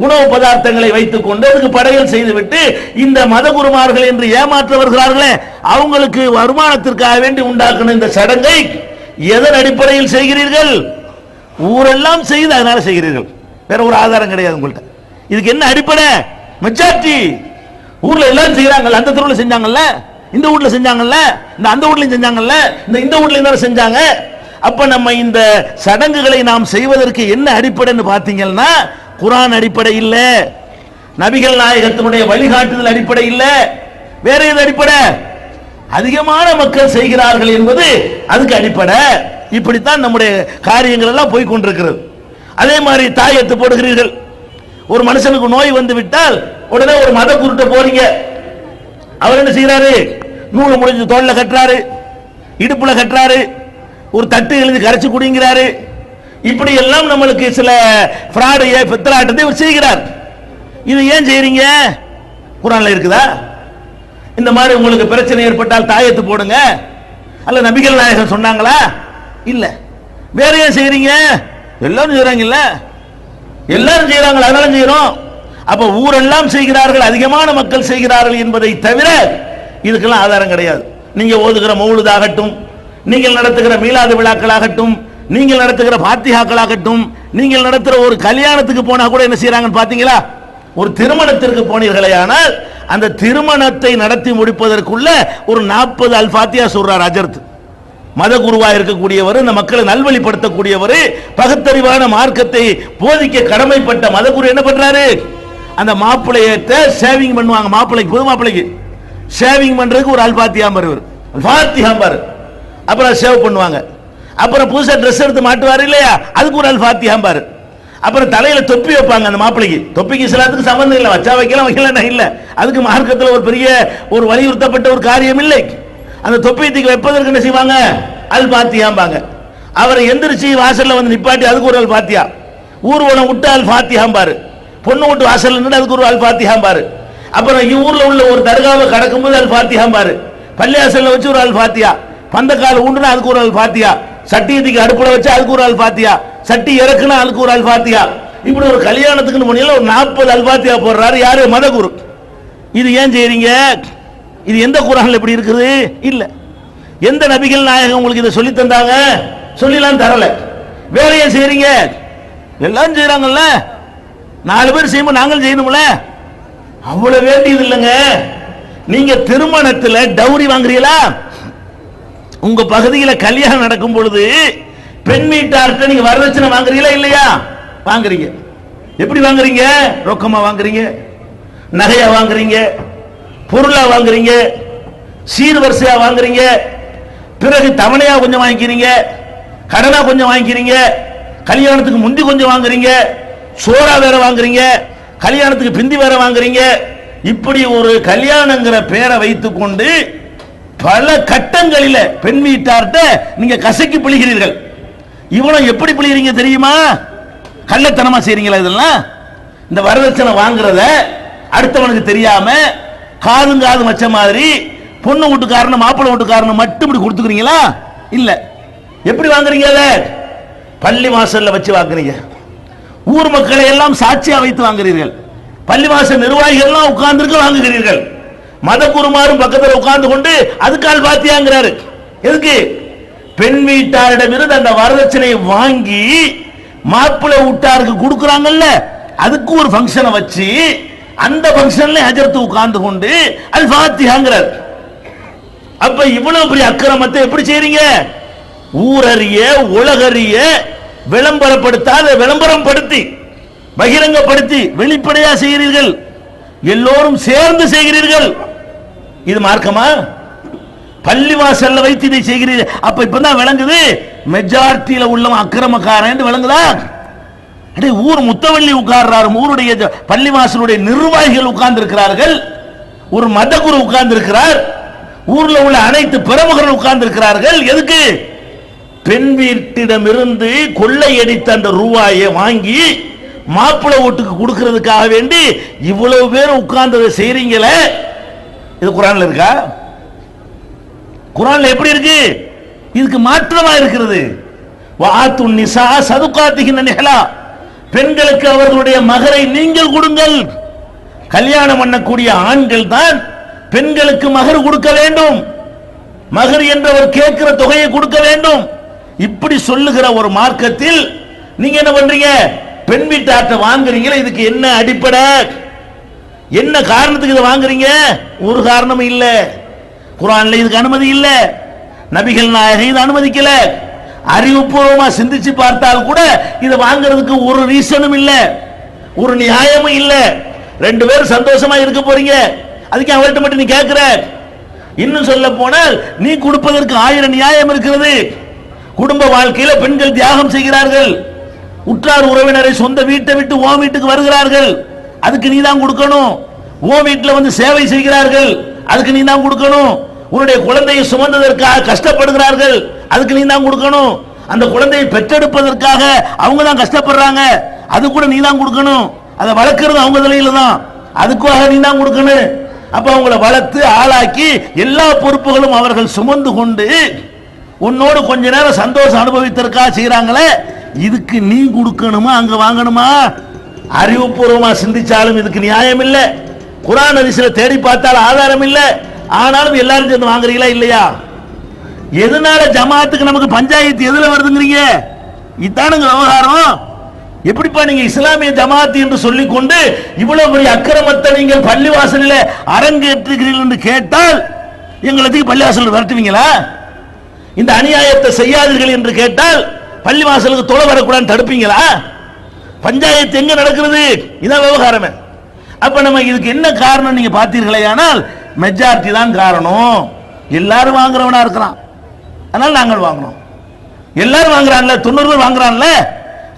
உணவு பதார்த்தங்களை வைத்துக் கொண்டு அதுக்கு படையல் செய்துவிட்டு இந்த மதகுருமார்கள் என்று ஏமாற்றவர்களார்களே அவங்களுக்கு வருமானத்திற்காக வேண்டி உண்டாக்குன இந்த சடங்கை எதன் அடிப்படையில் செய்கிறீர்கள்? ஊரெல்லாம் செய்து அதனால செய்கிறீர்கள். வேற ஒரு ஆதாரம் கிடையாது உங்கள்கிட்ட. இதுக்கு என்ன அடிப்படை? மெஜாரிட்டி. ஊர்ல எல்லாரும் செய்யறாங்கல்ல, அந்த தெருவில் செஞ்சாங்கல்ல, இந்த வீட்ல செஞ்சாங்கல்ல, இந்த அந்த வீட்லயும் செஞ்சாங்கல்ல, இந்த வீட்லயும் செஞ்சாங்க. அப்ப நம்ம இந்த சடங்குகளை நாம் செய்வதற்கு என்ன அடிப்படைன்னு பாத்தீங்கன்னா, குர்ஆன் அடிப்படை இல்ல, நபிகள் நாயகத்தினுடைய வழிகாட்டுதல் அடிப்படை இல்ல, வேற எது அடிப்படை? அதிகமான மக்கள் செய்கிறார்கள் என்பது அதுக்கு அடிப்படை. இப்படித்தான் நம்முடைய காரியங்கள் எல்லாம் போய் கொண்டிருக்கிறது. அதே மாதிரி தாயத்து போடுகிறீர்கள். ஒரு மனுஷனுக்கு நோய் வந்து விட்டால் உடனே ஒரு மத குருட்ட போறீங்க. அவர் என்ன செய்யறாரு? நூல் முடிஞ்சு தோல்ல கட்டுறாரு, இடுப்புல கட்டுறாரு, ஒரு தட்டு எழுதி கரைச்சு குடிங்கிறாரு. இப்படி எல்லாம் நம்மளுக்கு சில ஃப்ராடைய பித்தலாட்டத்தை இவர் செய்கிறார். இது ஏன் செய்றீங்க? குர்ஆன்ல இருக்குதா? இந்த மாதிரி உங்களுக்கு பிரச்சனை ஏற்பட்டால் தாயத்து போடுங்க, அல்ல நபிகள் நாயகம் சொன்னாங்களா? இல்ல. வேற ஏன் செய்றீங்க? எல்லாரும் செய்றாங்கல்ல, எல்லாரும் செய்றாங்க, அதனால செய்றோம். அப்ப ஊரெல்லாம் செய்கிறார்கள், அதிகமான மக்கள் செய்கிறார்கள் என்பதை தவிர இதுக்கெல்லாம் ஆதாரம் கிடையாது. நீங்க ஓதுகிற மௌலிதாகட்டும், நீங்கள் நடத்துகிற மீலாது விழாக்களாகட்டும், நீங்கள் நடத்துகிற பாத்தியாக்களாகட்டும், நீங்கள் நடத்துகிற ஒரு கல்யாணத்துக்கு போனா கூட என்ன செய்யறாங்கன்னு பாத்தீங்களா? ஒரு திருமணத்திற்கு போனீர்களேயானால் அந்த திருமணத்தை நடத்தி முடிப்பதற்குள்ள ஒரு 40 அல் ஃபாத்தியா சொல்றார் அஜர்த். மத குருவா இருக்கக்கூடியவர், இந்த மக்களை நல்வழிப்படுத்தக்கூடியவர், பகுத்தறிவான மார்க்கத்தை போதிக்க கடமைப்பட்ட மத குரு என்ன பண்றாரு? அந்த மாப்பிள்ளையேற்ற சேவிங் பண்ணுவாங்க. மாப்பிள்ளைக்கு, புது மாப்பிள்ளைக்கு சேவிங் பண்றதுக்கு ஒரு அல் ஃபாத்தியா வருவார், ஃபாத்தியா பாரு. அப்புறம் சேவ் பண்ணுவாங்க. அப்புறம் புதுசா ட்ரெஸ் எடுத்து மாட்டுவாரு இல்லையா, அதுக்கு ஒரு அல் ஃபாத்தியா பாரு. அப்புறம் தலையில தொப்பி வைப்பாங்க அந்த மாப்பிள்ளைக்கு. தொப்பிக்கு இஸ்லாத்துக்கு சம்பந்தம் இல்லை, வச்சா வைக்கலாம், வைக்கலாம் இல்ல, அதுக்கு மார்க்கத்தில் ஒரு பெரிய ஒரு வலியுறுத்தப்பட்ட ஒரு காரியம் இல்லை. அந்த தொப்பியத்துக்கு வைப்பதற்கு என்ன செய்வாங்க? அல் ஃபாத்தியாம்பாங்க. அவரை எந்திரிச்சு வாசல்ல வந்து நிப்பாட்டி அதுக்கு ஒரு அல் ஃபாத்தியா. ஊர்வலம் விட்டு அல் ஃபாத்தியாம் பாரு. பொண்ணு விட்டு வாசல்ல நின்று அதுக்கு ஒரு அல் ஃபாத்தியாம் பாரு. அப்புறம் ஊர்ல உள்ள ஒரு தர்காவை கடக்கும்போது அல் ஃபாத்தியாம் பாரு. பள்ளியாசல்ல வச்சு ஒரு அல் ஃபாத்தியா. பந்தக்கால ஊண்டுனா அதுக்கு ஒரு அல் ஃபாத்தியா. சட்டியத்துக்கு அடுப்புல வச்சு அதுக்கு ஒரு அல் ஃபாத்தியா. சட்டி இறக்குனா அதுக்கு ஒரு அல் ஃபாத்தியா. இப்படி ஒரு கல்யாணத்துக்கு முன்னால ஒரு 40 அல் ஃபாத்தியா போடுறாரு யாரு? மதகுரு. இது ஏன் செய்றீங்க? இது எந்த குர்ஆன்ல இப்படி இருக்குது? இல்ல. எந்த நபிகள் நாயகம் உங்களுக்கு இதை சொல்லி தந்தாங்க? சொல்லிலாம் தரல. வேற ஏன் செய்றீங்க? எல்லாம் செய்றாங்கல்ல, 4 பேர் செய்யும்போது நாங்களும் செய்யணும்ல. அவ்வளவு வேண்டியது இல்லைங்க. நீங்க திருமணத்துல டவுரி வாங்குறீங்களா? உங்க பகுதியில் கல்யாணம் நடக்கும் பொழுது பெண் வீட்டார்கிட்ட நீங்க வரதட்சணை வாங்குறீங்களா இல்லையா? வாங்குறீங்க. எப்படி வாங்குறீங்க? ரொக்கமா வாங்குறீங்க, நகையா வாங்குறீங்க, பொருளா வாங்குறீங்க, சீர்வரிசையா வாங்குறீங்க, பிறகு தவணையா கொஞ்சம் வாங்கிக்கிறீங்க, கடனா கொஞ்சம் வாங்கிக்கிறீங்க, கல்யாணத்துக்கு முந்தி கொஞ்சம் வாங்குறீங்க, சோறா வேற வாங்குறீங்க, கல்யாணத்துக்கு பிந்தி வேற வாங்குறீங்க. இப்படி ஒரு கல்யாணங்கிற பேரை வைத்துக் கொண்டு பல கட்டங்களில் பெண் வீட்டார்ட்ட நீங்க கசக்கி பிழிகிறீர்கள். இவ்வளவு எப்படி பிழிகிறீங்க தெரியுமா? கள்ளத்தனமா செய்றீங்களா இதெல்லாம்? இந்த வரதட்சணை வாங்குறத அடுத்தவனுக்கு தெரியாம காது மச்ச மாதிரி பொண்ணு வீட்டுக்காரன் மாப்பிள்ளை வீட்டுக்காரன் மட்டும் இப்படி கொடுத்துக்கிறீங்களா? இல்ல. எப்படி வாங்குறீங்க? பள்ளி வாசல்ல வச்சு வாங்குறீங்க. ஊர் மக்களை எல்லாம் சாட்சியா வைத்து வாங்குறீர்கள். பள்ளிவாசல் நிர்வாகிகள் எல்லாம் உட்கார்ந்து வாங்குகிறீர்கள். மத குருமாரும் பக்கத்தில் உட்கார்ந்து கொண்டு அதுக்கு அல் ஃபாத்தியாங்கிறாரு. எதுக்கு? பெண் வீட்டாரிடமிருந்து அந்த வரதட்சணையை வாங்கி மாப்பிள்ளை வீட்டாருக்கு கொடுக்குறாங்கல்ல, அதுக்கு ஒரு ஃபங்க்ஷனை வச்சு அந்த ஃபங்க்ஷன்ல ஹஜரத் உட்கார்ந்து கொண்டு அல் ஃபாத்தியாங்கிறார். அப்ப இவ்வளவு பெரிய அக்கிரமத்தை எப்படி செய்றீங்க? ஊரறிய உலகறிய விளம்பரப்படுத்தாத விளம்பரம் படுத்தி பகிரங்கப்படுத்தி வெளிப்படையா செய்கிறீர்கள். எல்லோரும் சேர்ந்து செய்கிறீர்கள். இது மார்க்கமா? பள்ளிவாசல்ல வைத்து இதை செய்கிறீர்கள். அப்ப இப்பதான் விளங்குது மெஜாரிட்டியில உள்ள அக்கிரமக்காரன் விளங்குதா? அடே, ஊர் முத்தவள்ளி உட்கார்றாரு, ஊருடைய பள்ளிவாசலுடைய நிர்வாகிகள் உட்கார்ந்து இருக்கிறார்கள், ஒரு மதகுரு உட்கார்ந்து இருக்கிறார், ஊர்ல உள்ள அனைத்து பிரமுகர்கள் உட்கார்ந்து இருக்கிறார்கள். எதுக்கு? பெண் வீட்டிடமிருந்து கொள்ளையடித்த அந்த ரூபாயை வாங்கி மாப்பிள்ளை வீட்டுக்கு கொடுக்கிறதுக்காக வேண்டி இவ்வளவு பேர் உட்கார்ந்து செய்றீங்களே. இது குர்ஆன்ல இருக்கா? குர்ஆன்ல எப்படி இருக்கு? இதுக்கு மாற்றமா இருக்கிறது. வஆத்து நிசா சதுகாத்திஹின் நிஹலா, பெண்களுக்கு அவர்களுடைய மகரை நீங்கள் கொடுங்கள். கல்யாணம் பண்ணக்கூடிய ஆண்கள் தான் பெண்களுக்கு மகர் கொடுக்க வேண்டும். மகர் என்றவர் கேட்கிற தொகையை கொடுக்க வேண்டும். இப்படி சொல்லுகிற ஒரு மார்க்கத்தில் நீங்க என்ன பண்றீங்க? பெண் வீட்டார்ட்ட வாங்குறீங்களா, இதுக்கு என்ன அடிப்படை, என்ன காரணத்துக்கு இதை வாங்குறீங்க? ஒரு காரணமும் இல்ல. குர்ஆன்ல இதுக்கு அனுமதி இல்ல, நபிகள் நாயகம் இதை அனுமதிக்கல. அறிவுபூர்வமா சிந்திச்சு பார்த்தால் கூட இதை வாங்குறதுக்கு ஒரு ரீசனும் இல்ல, ஒரு நியாயமும் இல்ல. ரெண்டு பேரும் சந்தோஷமா இருக்க போறீங்க, அதுக்கு அவர்கிட்ட மட்டும் நீ கேட்கிற. இன்னும் சொல்ல போனால் நீ கொடுப்பதற்கு 1000 நியாயம் இருக்கிறது. குடும்ப வாழ்க்கையில பெண்கள் தியாகம் செய்கிறார்கள், உற்றார் உறவினரை சொந்த வீட்டை விட்டு ஓ வீட்டுக்கு வருகிறார்கள், அதுக்கு நீ தான் கொடுக்கணும். ஓ வீட்டில் வந்து சேவை செய்கிறார்கள், அதுக்கு நீ தான் கொடுக்கணும். உன்னுடைய குழந்தையை சுமந்ததற்காக கஷ்டப்படுகிறார்கள், அதுக்கு நீ தான் கொடுக்கணும். அந்த குழந்தையை பெற்றெடுப்பதற்காக அவங்க தான் கஷ்டப்படுறாங்க, அது கூட நீ தான் கொடுக்கணும். அதை வளர்க்கிறது அவங்க தலையில தான், அதுக்காக நீ தான் கொடுக்கணும். அப்ப அவங்களை வளர்த்து ஆளாக்கி எல்லா பொறுப்புகளும் அவர்கள் சுமந்து கொண்டு உன்னோடு கொஞ்ச நேரம் சந்தோஷம் அனுபவித்திருக்கா செய்யறாங்களே, இதுக்கு நீ கொடுக்கணுமா அங்க வாங்கணுமா? அறிவுபூர்வமா சிந்திச்சாலும் இதுக்கு நியாயம் இல்ல, குர்ஆன் ஹதீஸ்ல தேடி பார்த்தால் ஆதாரம் இல்ல. ஆனாலும் எல்லாரும் சேர்ந்து வாங்குறீங்களா இல்லையா? எதனால ஜமாத்துக்கு நமக்கு பஞ்சாயத்து எதுல வருதுங்கிறீங்க? இதானுங்க விவகாரம். எப்படிப்பா நீங்க இஸ்லாமிய ஜமாத் என்று சொல்லிக் கொண்டு இவ்வளவு பெரிய அக்கிரமத்தை நீங்கள் பள்ளிவாசலில் அரங்கேற்றுகிறீர்கள் என்று கேட்டால் எங்களுக்கு பள்ளிவாசல் விரட்டுவீங்களா? இந்த அநியாயத்தை செய்யாதீர்கள் என்று கேட்டால் பள்ளிவாசலுக்கு தொலை வரக்கூடாது தடுப்பீங்களா? பஞ்சாயத்து எங்க நடக்கிறது? இதான் விவகாரமே. அப்ப நம்ம இதுக்கு என்ன காரணம் நீங்க பார்த்தீர்களே, ஆனால் மெஜாரிட்டி தான் காரணம். எல்லாரும் வாங்குறவனா இருக்கிறான், அதனால நாங்கள் வாங்கணும். எல்லாரும் வாங்குறான்ல, 90 பேர் வாங்குறான்ல,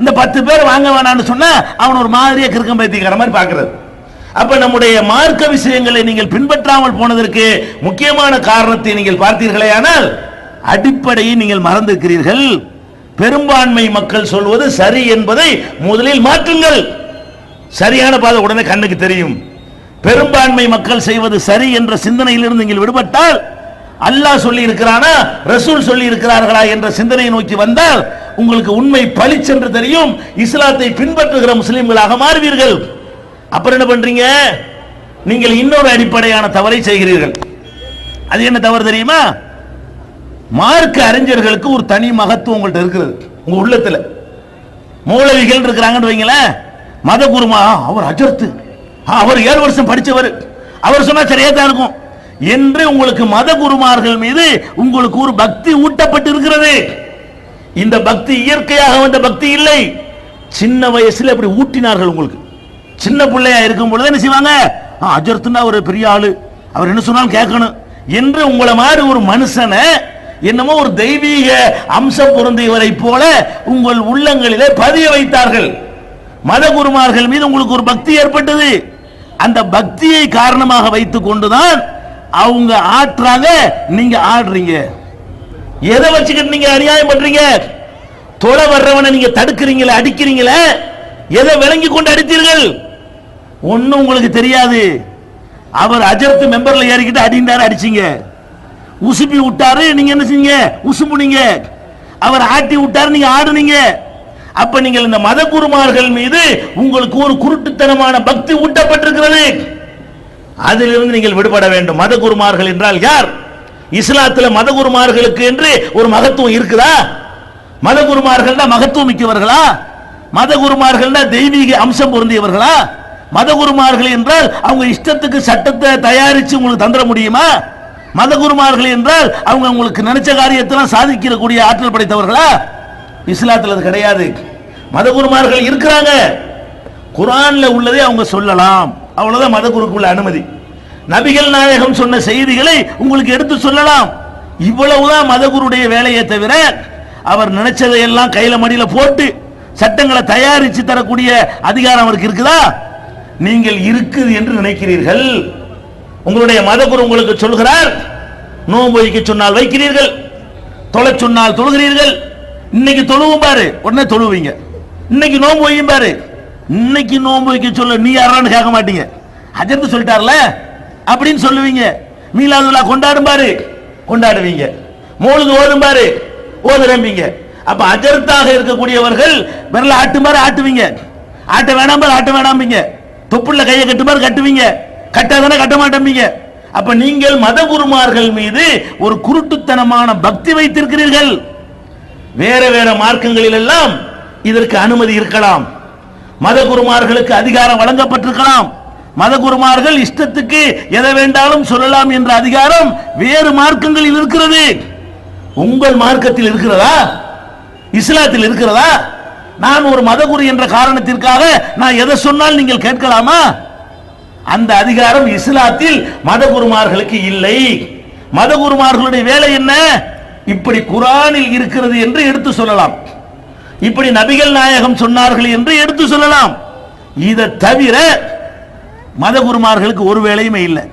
இந்த 10 பேர் வாங்க வேணான்னு சொன்னா அவன் ஒரு மாதிரியா கிறுக்கம் பைத்தியக்கார மாதிரி பார்க்கிறது. அப்ப நம்முடைய மார்க்க விஷயங்களை நீங்கள் பின்பற்றாமல் போனதற்கு முக்கியமான காரணத்தை நீங்கள் பார்த்தீர்களே, ஆனால் அடிப்படையை நீங்கள் மறந்திருக்கிறீர்கள். பெரும்பான்மை மக்கள் சொல்வது சரி என்பதை முதலில் மாற்றுங்கள். சரியான பாதை உடனே கண்ணுக்கு தெரியும். பெரும்பான்மை மக்கள் செய்வது சரி என்ற சிந்தனையிலிருந்து நீங்கள் விடுபட்டால், அல்லாஹ் சொல்லி இருக்கிறானா ரசூல் சொல்லி இருக்கிறார்களா என்ற சிந்தனையை நோக்கி வந்தால் உங்களுக்கு உண்மை பளிச்சென்று தெரியும். இஸ்லாத்தை பின்பற்றுகிற முஸ்லிம்களாக மாறுவீர்கள். அப்புறம் என்ன பண்றீங்க? நீங்கள் இன்னொரு அடிப்படையான தவறை செய்கிறீர்கள். அது என்ன தவறு தெரியுமா? மார்க்க அறிஞர்களுக்கு ஒரு தனி மகத்துவம் உங்கள்கிட்ட இருக்கிறது. உங்க உள்ளத்துல மௌலவிகள் இருக்கிறாங்கன்னு வைங்களேன், மத குருமா அவர் அஜர்த்து, அவர் 7 வருஷம் படிச்சவர், அவர் சொன்னா சரியா தான் இருக்கும் என்று உங்களுக்கு மத குருமார்கள் மீது உங்களுக்கு ஒரு பக்தி ஊட்டப்பட்டு இருக்கிறது. இந்த பக்தி இயற்கையாக வந்த பக்தி இல்லை, சின்ன வயசுல அப்படி ஊட்டினார்கள் உங்களுக்கு. சின்ன பிள்ளையா இருக்கும் பொழுது என்ன செய்வாங்க, அஜர்த்துன்னா ஒரு பெரிய ஆளு, அவர் என்ன சொன்னாலும் கேட்கணும் என்று உங்களை மாதிரி ஒரு மனுஷனை என்னமோ ஒரு தெய்வீக அம்சம் பொருந்தியவரை போல உங்கள் உள்ளங்களிலே பதிய வைத்தார்கள். மத குருமார்கள் மீது உங்களுக்கு ஒரு பக்தி ஏற்பட்டது. அந்த பக்தியை காரணமாக வைத்துக் கொண்டுதான் அவங்க ஆட்டுறாங்க, நீங்க ஆடுறீங்க. எதை வச்சுக்கிட்டு நீங்க அநியாயம் பண்றீங்க? தொலை வர்றவனை நீங்க தடுக்கிறீங்களே, அடிக்கிறீங்களே, எதை விளங்கி கொண்டு அடித்தீர்கள்? ஒன்னும் உங்களுக்கு தெரியாது. அவர் அஜர்த்து மெம்பர்ல ஏறிக்கிட்டு அடிந்தாரு, அடிச்சீங்க. உசுப்பி விட்டாரு, நீங்க என்ன செஞ்சீங்க? உசுப்புனீங்க. அவர் ஆட்டி விட்டாரு, நீங்க ஆடுனீங்க. அப்ப நீங்கள் இந்த மத குருமார்கள் மீது உங்களுக்கு ஒரு குருட்டுத்தனமான பக்தி ஊட்டப்பட்டிருக்கிறது. அதிலிருந்து நீங்கள் விடுபட வேண்டும். மத குருமார்கள் என்றால் யார்? இஸ்லாத்தில் மத குருமார்களுக்கு என்று ஒரு மகத்துவம் இருக்குதா? மத குருமார்கள் தான் மகத்துவம் மிக்கவர்களா? மத குருமார்கள் தான் தெய்வீக அம்சம் பொருந்தியவர்களா? மத குருமார்கள் என்றால் அவங்க இஷ்டத்துக்கு சட்டத்தை தயாரிச்சு உங்களுக்கு தந்துட முடியுமா? மத குருமார்கள் என்றால் அவங்க உங்களுக்கு நினைச்ச காரியத்தெல்லாம் சாதிக்கக்கூடிய ஆற்றல் படைத்தவர்களா? இஸ்லாத்தில் அது கிடையாது. மத குருமார்கள் இருக்கிறாங்க, குர்ஆன்ல உள்ளதை அவங்க சொல்லலாம், அவ்வளவுதான் மத குருக்குள்ள அனுமதி. நபிகள் நாயகம் சொன்ன செய்திகளை உங்களுக்கு எடுத்து சொல்லலாம், இவ்வளவுதான் மத குருடைய வேலையை தவிர அவர் நினைச்சதை எல்லாம் கையில மடியில போட்டு சட்டங்களை தயாரித்து தரக்கூடிய அதிகாரம் அவருக்கு இருக்குதா? நீங்கள் இருக்குது என்று நினைக்கிறீர்கள். உங்களுடைய மத குரு உங்களுக்கு சொல்கிறார், நோன்பு வைக்க சொன்னால் வைக்கிறீர்கள், தொலை சொன்னால் தொழுகிறீர்கள். இன்னைக்கு தொழுவும் பாரு, உடனே தொழுவீங்க. இன்னைக்கு நோன்பு வையும் பாரு, இன்னைக்கு நோன்பு வைக்க சொல்ல நீ யாரான்னு கேட்க மாட்டீங்க, அஜர்த்து சொல்லிட்டார்ல அப்படின்னு சொல்லுவீங்க. மீலாதுல்லா கொண்டாடும் பாரு, கொண்டாடுவீங்க. மௌலிது ஓதும் பாரு, ஓதுறம்பீங்க. அப்ப அஜர்த்தாக இருக்கக்கூடியவர்கள் விரல ஆட்டு மாதிரி ஆட்டுவீங்க, ஆட்ட வேணாம் பாரு ஆட்ட வேணாம்பீங்க, தொப்புள்ள கையை கட்டு மாதிரி கட்டுவீங்க, கட்டாதானே கட்ட மாட்டீங்க. அப்ப நீங்கள் மத குருமார்கள் மீது ஒரு குருட்டுத்தனமான பக்தி வைத்திருக்கிறீர்கள். வேற வேற மார்க்கங்களில் எல்லாம் இதற்கு அனுமதி இருக்கலாம். மத குருமார்களுக்கு அதிகாரம் வழங்கப்பட்டிருக்கலாம். மத குருமார்கள் இஷ்டத்துக்கு எதை வேண்டாலும் சொல்லலாம் என்ற அதிகாரம் வேறு மார்க்கங்களில் இருக்கிறது. உங்கள் மார்க்கத்தில் இருக்கிறதா? இஸ்லாத்தில் இருக்கிறதா? நான் ஒரு மதகுரு என்ற காரணத்திற்காக நான் எதை சொன்னால் நீங்கள் கேட்கலாமா? அந்த அதிகாரம் இஸ்லாத்தில் மதகுருமார்களுக்கு இல்லை. மதகுருமார்களுடைய வேலை என்ன? இப்படி குர்ஆனில் இருக்கிறது என்று எடுத்து சொல்லலாம், இப்படி நபிகள் நாயகம் சொன்னார்கள் என்று எடுத்து சொல்லலாம். இதை தவிர மதகுருமார்களுக்கு ஒரு வேலையுமே இல்லை.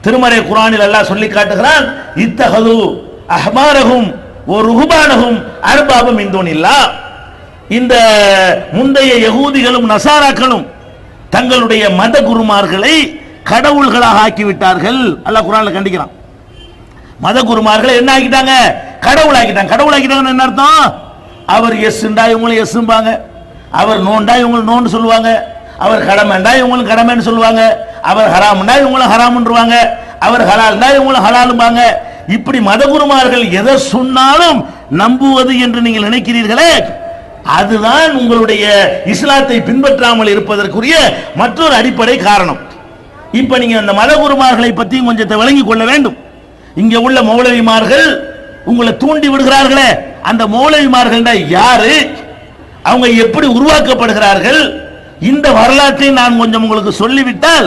திருமறை குர்ஆனில் அல்லாஹ் சொல்லி காட்டுகிறான், இத்தஹது அஹ்பாரஹும் வ ருஹ்பானஹும் அர்பாபம் மின் தூனில்லாஹ். இந்த முந்தைய யகூதிகளும் நசாராக்களும் தங்களுடைய மத குருமார்களை கடவுள்களாக ஆக்கிவிட்டார்கள். அல்லாஹ் குர்ஆன்ல கண்டிக்கிறான். மத குருமார்களை என்ன ஆக்கிட்டாங்க? கடவுள் ஆக்கிட்டாங்க. கடவுள் ஆக்கிட்டாங்கன்னு என்ன அர்த்தம்? அவர் எஸ்ண்டா இவங்களும் எஸ்ம்பாங்க, அவர் நோண்டா இவங்களும் நோன்னு சொல்லுவாங்க, அவர் கடமைண்டா இவங்களும் கடமைன்னு சொல்லுவாங்க, அவர் ஹராம்ண்டா இவங்களும் ஹராம்ன்றுவாங்க, அவர் ஹலால்ண்டா இவங்களும் ஹலாலும்பாங்க. இப்படி மதகுருமார்கள் எதை சொன்னாலும் நம்புவது என்று நீங்கள் நினைக்கிறீர்களே, அதுதான் உங்களுடைய இஸ்லாத்தை பின்பற்றாமல் இருப்பதற்குரிய மற்றொரு அடிப்படை காரணம். இப்ப நீங்க அந்த மதகுருமார்களை பற்றி கொஞ்சத்தை விளங்கிக் கொள்ள வேண்டும். இங்க உள்ள மௌலவிமார்கள் உங்களை தூண்டி விடுகிறார்களே, அந்த மௌலவிமார்கள் யாரு, அவங்க எப்படி உருவாக்கப்படுகிறார்கள், இந்த வரலாற்றை நான் கொஞ்சம் உங்களுக்கு சொல்லிவிட்டால்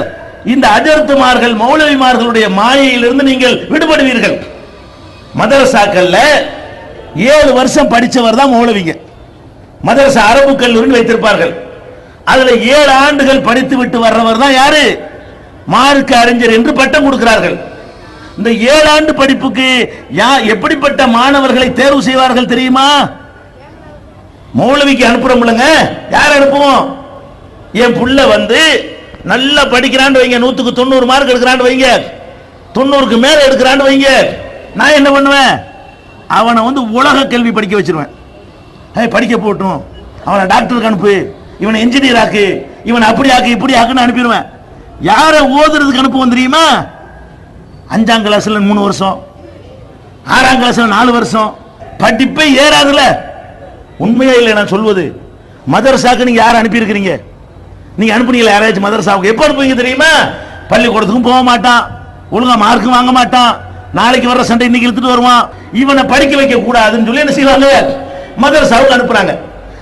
இந்த அஜர்த்துமார்கள் மௌலவிமார்களுடைய மாயையிலிருந்து நீங்கள் விடுபடுவீர்கள். மதரசாக்கள்ல 7 வருஷம் படிச்சவர் தான் மௌலவிங்க. மதரசா அரபு கல்லூரின்னு வைத்திருப்பார்கள். அதுல 7 ஆண்டுகள் படித்து விட்டு வர்றவர் தான் யாரு? மார்க்க அறிஞர் என்று பட்டம் கொடுக்கிறார்கள். இந்த 7 ஆண்டு படிப்புக்கு எப்படிப்பட்ட மாணவர்களை தேர்வு செய்வார்கள் தெரியுமா? மௌலவிக்கு அனுப்புறோம்லங்க, யார் அனுப்புவோம்? என் புள்ள நல்லா படிக்கிறான்னு வைங்க, 100க்கு 90 மார்க் எடுக்கிறான்னு வைங்க, 90க்கு மேல எடுக்கிறான்னு வைங்க, நான் என்ன பண்ணுவேன்? அவனை உலக கல்வி படிக்க வச்சிருவேன். படிக்க போட்டும், அவனை டாக்டருக்கு அனுப்பு, இவனை இன்ஜினியர் ஆக்கு, இவனை அப்படி ஆக்கு இப்படி ஆக்குன்னு அனுப்பிடுவேன். யாரை ஓதுறதுக்கு அனுப்புவோம் தெரியுமா? 5ஆம் கிளாஸ்ல 3 வருஷம், 6ஆம் கிளாஸ்ல 4 வருஷம், படிப்பே ஏறாதுல. உண்மையா இல்லை நான் சொல்வது? மதரசாக்கு நீங்க யாரை அனுப்பி இருக்கிறீங்க? நீங்க அனுப்புனீங்களா யாராச்சும் மதரசாவுக்கு? எப்ப அனுப்புவீங்க தெரியுமா? பள்ளிக்கூடத்துக்கும் போக மாட்டான், ஒழுங்கா மார்க்கும் வாங்க மாட்டான், நாளைக்கு வர்ற சண்டை இன்னைக்கு இழுத்துட்டு வருவான், இவனை படிக்க வைக்க கூடாதுன்னு சொல்லி என்ன செய்வாங்க? மதரசாவுக்கு அனுப்புறாங்க.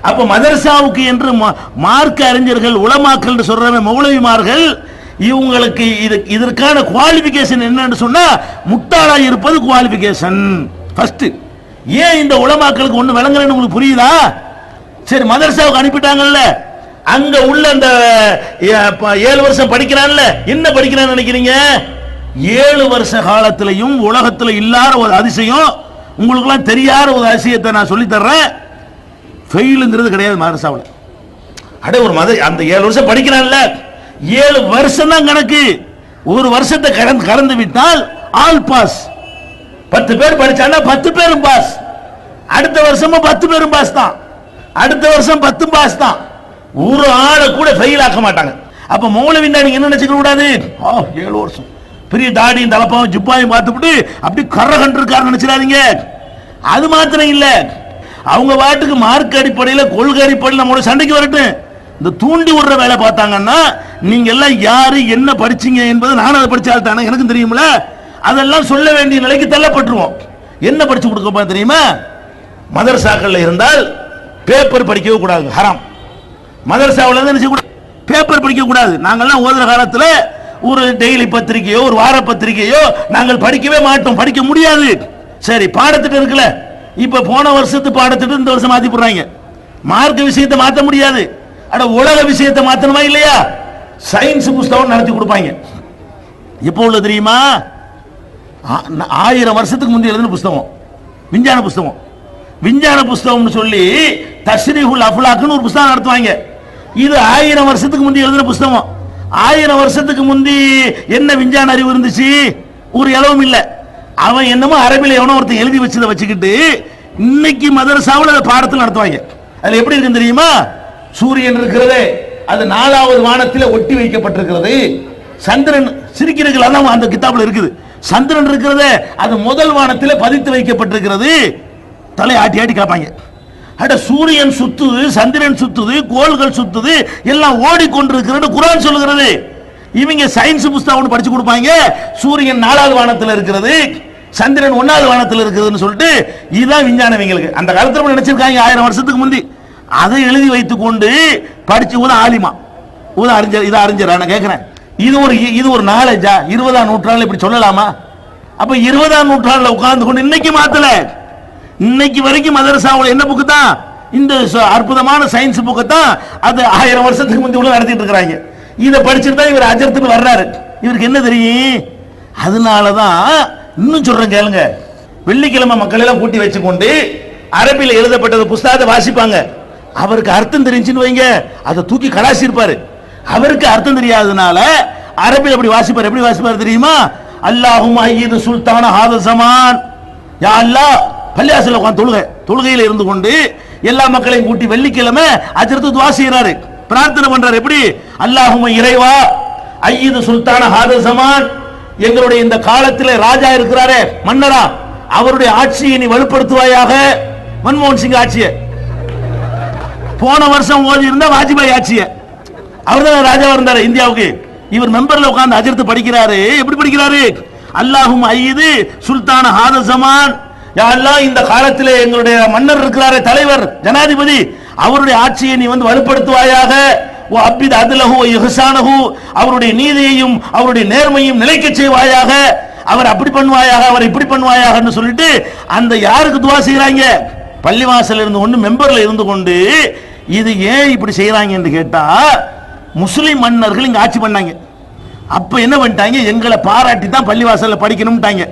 அப்ப மதரசாவுக்கு என்று மார்க்க அறிஞர்கள் உலமாக்கள் சொல்ற மௌலவிமார்கள் இவங்களுக்கு இதற்கான குவாலிபிகேஷன் என்னன்னு சொன்னா முட்டாளா இருப்பது குவாலிபிகேஷன் ஃபர்ஸ்ட். ஏன் இந்த உலமாக்களுக்கு ஒண்ணு விளங்கலன்னு உங்களுக்கு புரியுதா? சரி, மதரசாவுக்கு அனுப்பிட்டாங்கல்ல, அங்க உள்ள அந்த 7 வருஷம் படிக்கிறான்ல, என்ன படிக்கிறான்னு நினைக்கிறீங்க? 7 வருஷ காலத்திலையும் உலகத்துல இல்லாத ஒரு அதிசயம், உங்களுக்கு எல்லாம் தெரியாத ஒரு அதிசயத்தை நான் சொல்லி தர்றேன். ஃபெயிலுங்கிறது கிடையாது மதரசாவில். ஒரு அந்த 7 வருஷம் படிக்கிறான்ல, 7 வருஷம் தான் கணக்கு. ஒரு வருஷத்தை கடந்து விட்டால் ஆல் பாஸ். 10 பேர் படிச்சானா 10 பேரும் பாஸ். அடுத்த வருஷமும் 10 பேரும் பாஸ் தான், அடுத்த வருஷம் 10 பாஸ் தான். ஒரு ஆளை கூட ஃபெயில் ஆக்க மாட்டாங்க. அப்ப மௌலவின்னா நீங்க என்ன நினைச்சுக்க கூடாது? 7 வருஷம் பெரிய தாடியும் தலப்பாவும் ஜிப்பாயும் பார்த்துட்டு அப்படி கரை கண்டிருக்காரு நினைச்சிடாதீங்க. அது மாத்திரம் இல்ல, அவங்க வாட்டுக்கு மார்க் அடிப்படையில் கொள்கை அடிப்படையில் நம்மளோட சண்டைக்கு வரட்டும். இந்த தூண்டி விடுற வேலை பார்த்தாங்கன்னா நீங்க எல்லாம் யாரு என்ன படிச்சீங்க என்பது நானும் அதை படிச்சால் தானே எனக்கும் தெரியுமில்ல, அதெல்லாம் சொல்ல வேண்டிய நிலைக்கு தள்ளப்பட்டுருவோம். என்ன படிச்சு கொடுக்க தெரியுமா? மதரசாக்கள் இருந்தால் பேப்பர் படிக்கவே கூடாது, ஹராம். மதரசாவில் பேப்பர் படிக்க கூடாது. நாங்கள்லாம் ஓதுற காலத்தில் ஒரு டெய்லி பத்திரிகையோ ஒரு வார பத்திரிகையோ நாங்கள் படிக்கவே மாட்டோம், படிக்க முடியாது. சரி, பாடத்திட்டம் இருக்குல்ல, இப்ப போன வருஷத்து பாடத்திட்டம் இந்த வருஷம் மாத்தி போடுறாங்க. மார்க்க விஷயத்தை மாற்ற முடியாது, அட உலக விஷயத்தை மாத்தணுமா இல்லையா? சயின்ஸ் புஸ்தகம் நடத்தி கொடுப்பாங்க. எப்போ உள்ள தெரியுமா? 1000 வருஷத்துக்கு முந்தைய எழுதின புஸ்தகம், விஞ்ஞான புஸ்தகம். விஞ்ஞான புஸ்தகம்னு சொல்லி தஸ்ரீஹுல் அஃப்லாக்னு ஒரு புஸ்தகம் நடத்துவாங்க. இது 1000 வருஷத்துக்கு முந்தைய எழுதின புஸ்தகம். 1000 வருஷத்துக்கு முந்தி என்ன விஞ்ஞான அறிவு இருந்துச்சு? ஒரு இளவும் இல்லை. அவன் என்னமோ அரபில எவனோ ஒருத்தன் எழுதி வச்சதை வச்சுக்கிட்டு இன்னைக்கு மதரசாவில் பாடத்தில் நடத்துவாங்க. அதுல எப்படி இருக்கு தெரியுமா? சூரியன் இருக்கிறது, அது 4வது வானத்தில் ஒட்டி வைக்கப்பட்டிருக்கிறது. சந்திரன் சிரிக்கிறீர்கள், அதான் அந்த கிதாபில் இருக்குது. சந்திரன் இருக்கிறது, அது முதல் வானத்தில் பதித்து வைக்கப்பட்டிருக்கிறது. தலை ஆட்டி ஆட்டி காப்பாங்க. அட சூரியன் சுத்துது, சந்திரன் சுத்துது, கோள்கள் சுத்துது, எல்லாம் ஓடிக்கொண்டிருக்கிறது குர்ஆன் சொல்லுகிறது. இவங்க சயின்ஸ் புத்தகம் ஒன்று படிச்சு கொடுப்பாங்க, சூரியன் 4வது வானத்தில் இருக்கிறது, சந்திரன் 1வது வானத்தில் இருக்குதுன்னு சொல்லிட்டு இதுதான் விஞ்ஞானம். இவங்களுக்கு அந்த காலத்தில் நினைச்சிருக்காங்க 1000 வருஷத்துக்கு முந்தி. அதை எழுதி வைத்துக் கொண்டு படிச்சு ஆலிமா அறிஞர் இதை அறிஞர். நான் கேட்கிறேன், இது ஒரு நாலேஜா? 20ஆம் நூற்றாண்டுல இப்படி சொல்லலாமா? அப்ப 20ஆம் நூற்றாண்டுல உட்கார்ந்து கொண்டு இன்னைக்கு மாத்தல, இன்னைக்கு வரைக்கும் மதரசாவுல என்ன புக்கு தான்? இந்த அற்புதமான சயின்ஸ் புக்கு தான். அது 1000 வருஷத்துக்கு முந்தி உள்ள நடத்திட்டு இருக்கிறாங்க. இதை படிச்சுட்டு தான் இவர் அஜர்த்துக்கு வர்றாரு. இவருக்கு என்ன தெரியும்? அதனாலதான் இன்னும் சொல்றேன் கேளுங்க. வெள்ளிக்கிழமை மக்கள் எல்லாம் கூட்டி வச்சுக்கொண்டு அரபில எழுதப்பட்டது புஸ்தகத்தை வாசிப்பாங்க. அவருக்கு அர்த்தம் தெரிஞ்சுன்னு வைங்க, அதை தூக்கி கலாசி இருப்பாரு. அவருக்கு அர்த்தம் தெரியாததுனால அரபில் எப்படி வாசிப்பார்? எப்படி வாசிப்பார் தெரியுமா? அல்லாஹும்ம ஐயிது சுல்தான ஹாத ஜமான், யா அல்லாஹ். பள்ளியாசல்ல உட்கார்ந்து தொழுகையில இருந்து கொண்டு எல்லா மக்களையும் கூட்டி வெள்ளிக்கிழமை அஜர்த்து துஆ செய்றாரு, பிரார்த்தனை பண்றாரு. எப்படி? அல்லாஹும்ம இறைவா ஐயிது சுல்தான ஹாத ஜமான், எங்களுடைய இந்த காலத்திலே ராஜா இருக்கிறாரே மன்னரா, அவருடைய ஆட்சியை நீ வலுப்படுத்துவாயாக. மன்மோகன் சிங் ஆட்சியை போன வருஷம் ஓதி இருந்த வாஜ்பாய் ஆட்சியை, அவர் தான் ராஜாவா இருந்தாரு இந்தியாவுக்கு. இவர் மெம்பர்ல உட்கார்ந்து அஜர்த்து படிக்கிறாரு. எப்படி படிக்கிறாரு? அல்லாஹும் ஐயிது சுல்தான ஹாத ஜமான், யா அல்லாஹ் இந்த காலத்திலே எங்களுடைய மன்னர் இருக்கிறாரே, தலைவர் ஜனாதிபதி, அவருடைய ஆட்சியை நீ வலுப்படுத்துவாயாக. ஓ அப்பித் அதுலஹு இஹ்சானஹு, அவருடைய நீதியையும் அவருடைய நேர்மையும் நிலைக்க செய்வாயாக. அவர் அப்படி பண்ணுவாயாக, அவர் இப்படி பண்ணுவாயாகன்னு சொல்லிட்டு அந்த யாருக்கு துஆ செய்றாங்க? பள்ளிவாசல் இருந்து கொண்டு மெம்பர்ல இருந்து கொண்டு. இது ஏன் இப்படி செய்யறாங்க என்று கேட்டா, முஸ்லிம் மன்னர்கள் இங்க ஆட்சி பண்ணாங்க. அப்ப என்ன பண்ணிட்டாங்க? எங்களை பாராட்டி தான் பள்ளிவாசல்ல படிக்கணும்ட்டாங்க.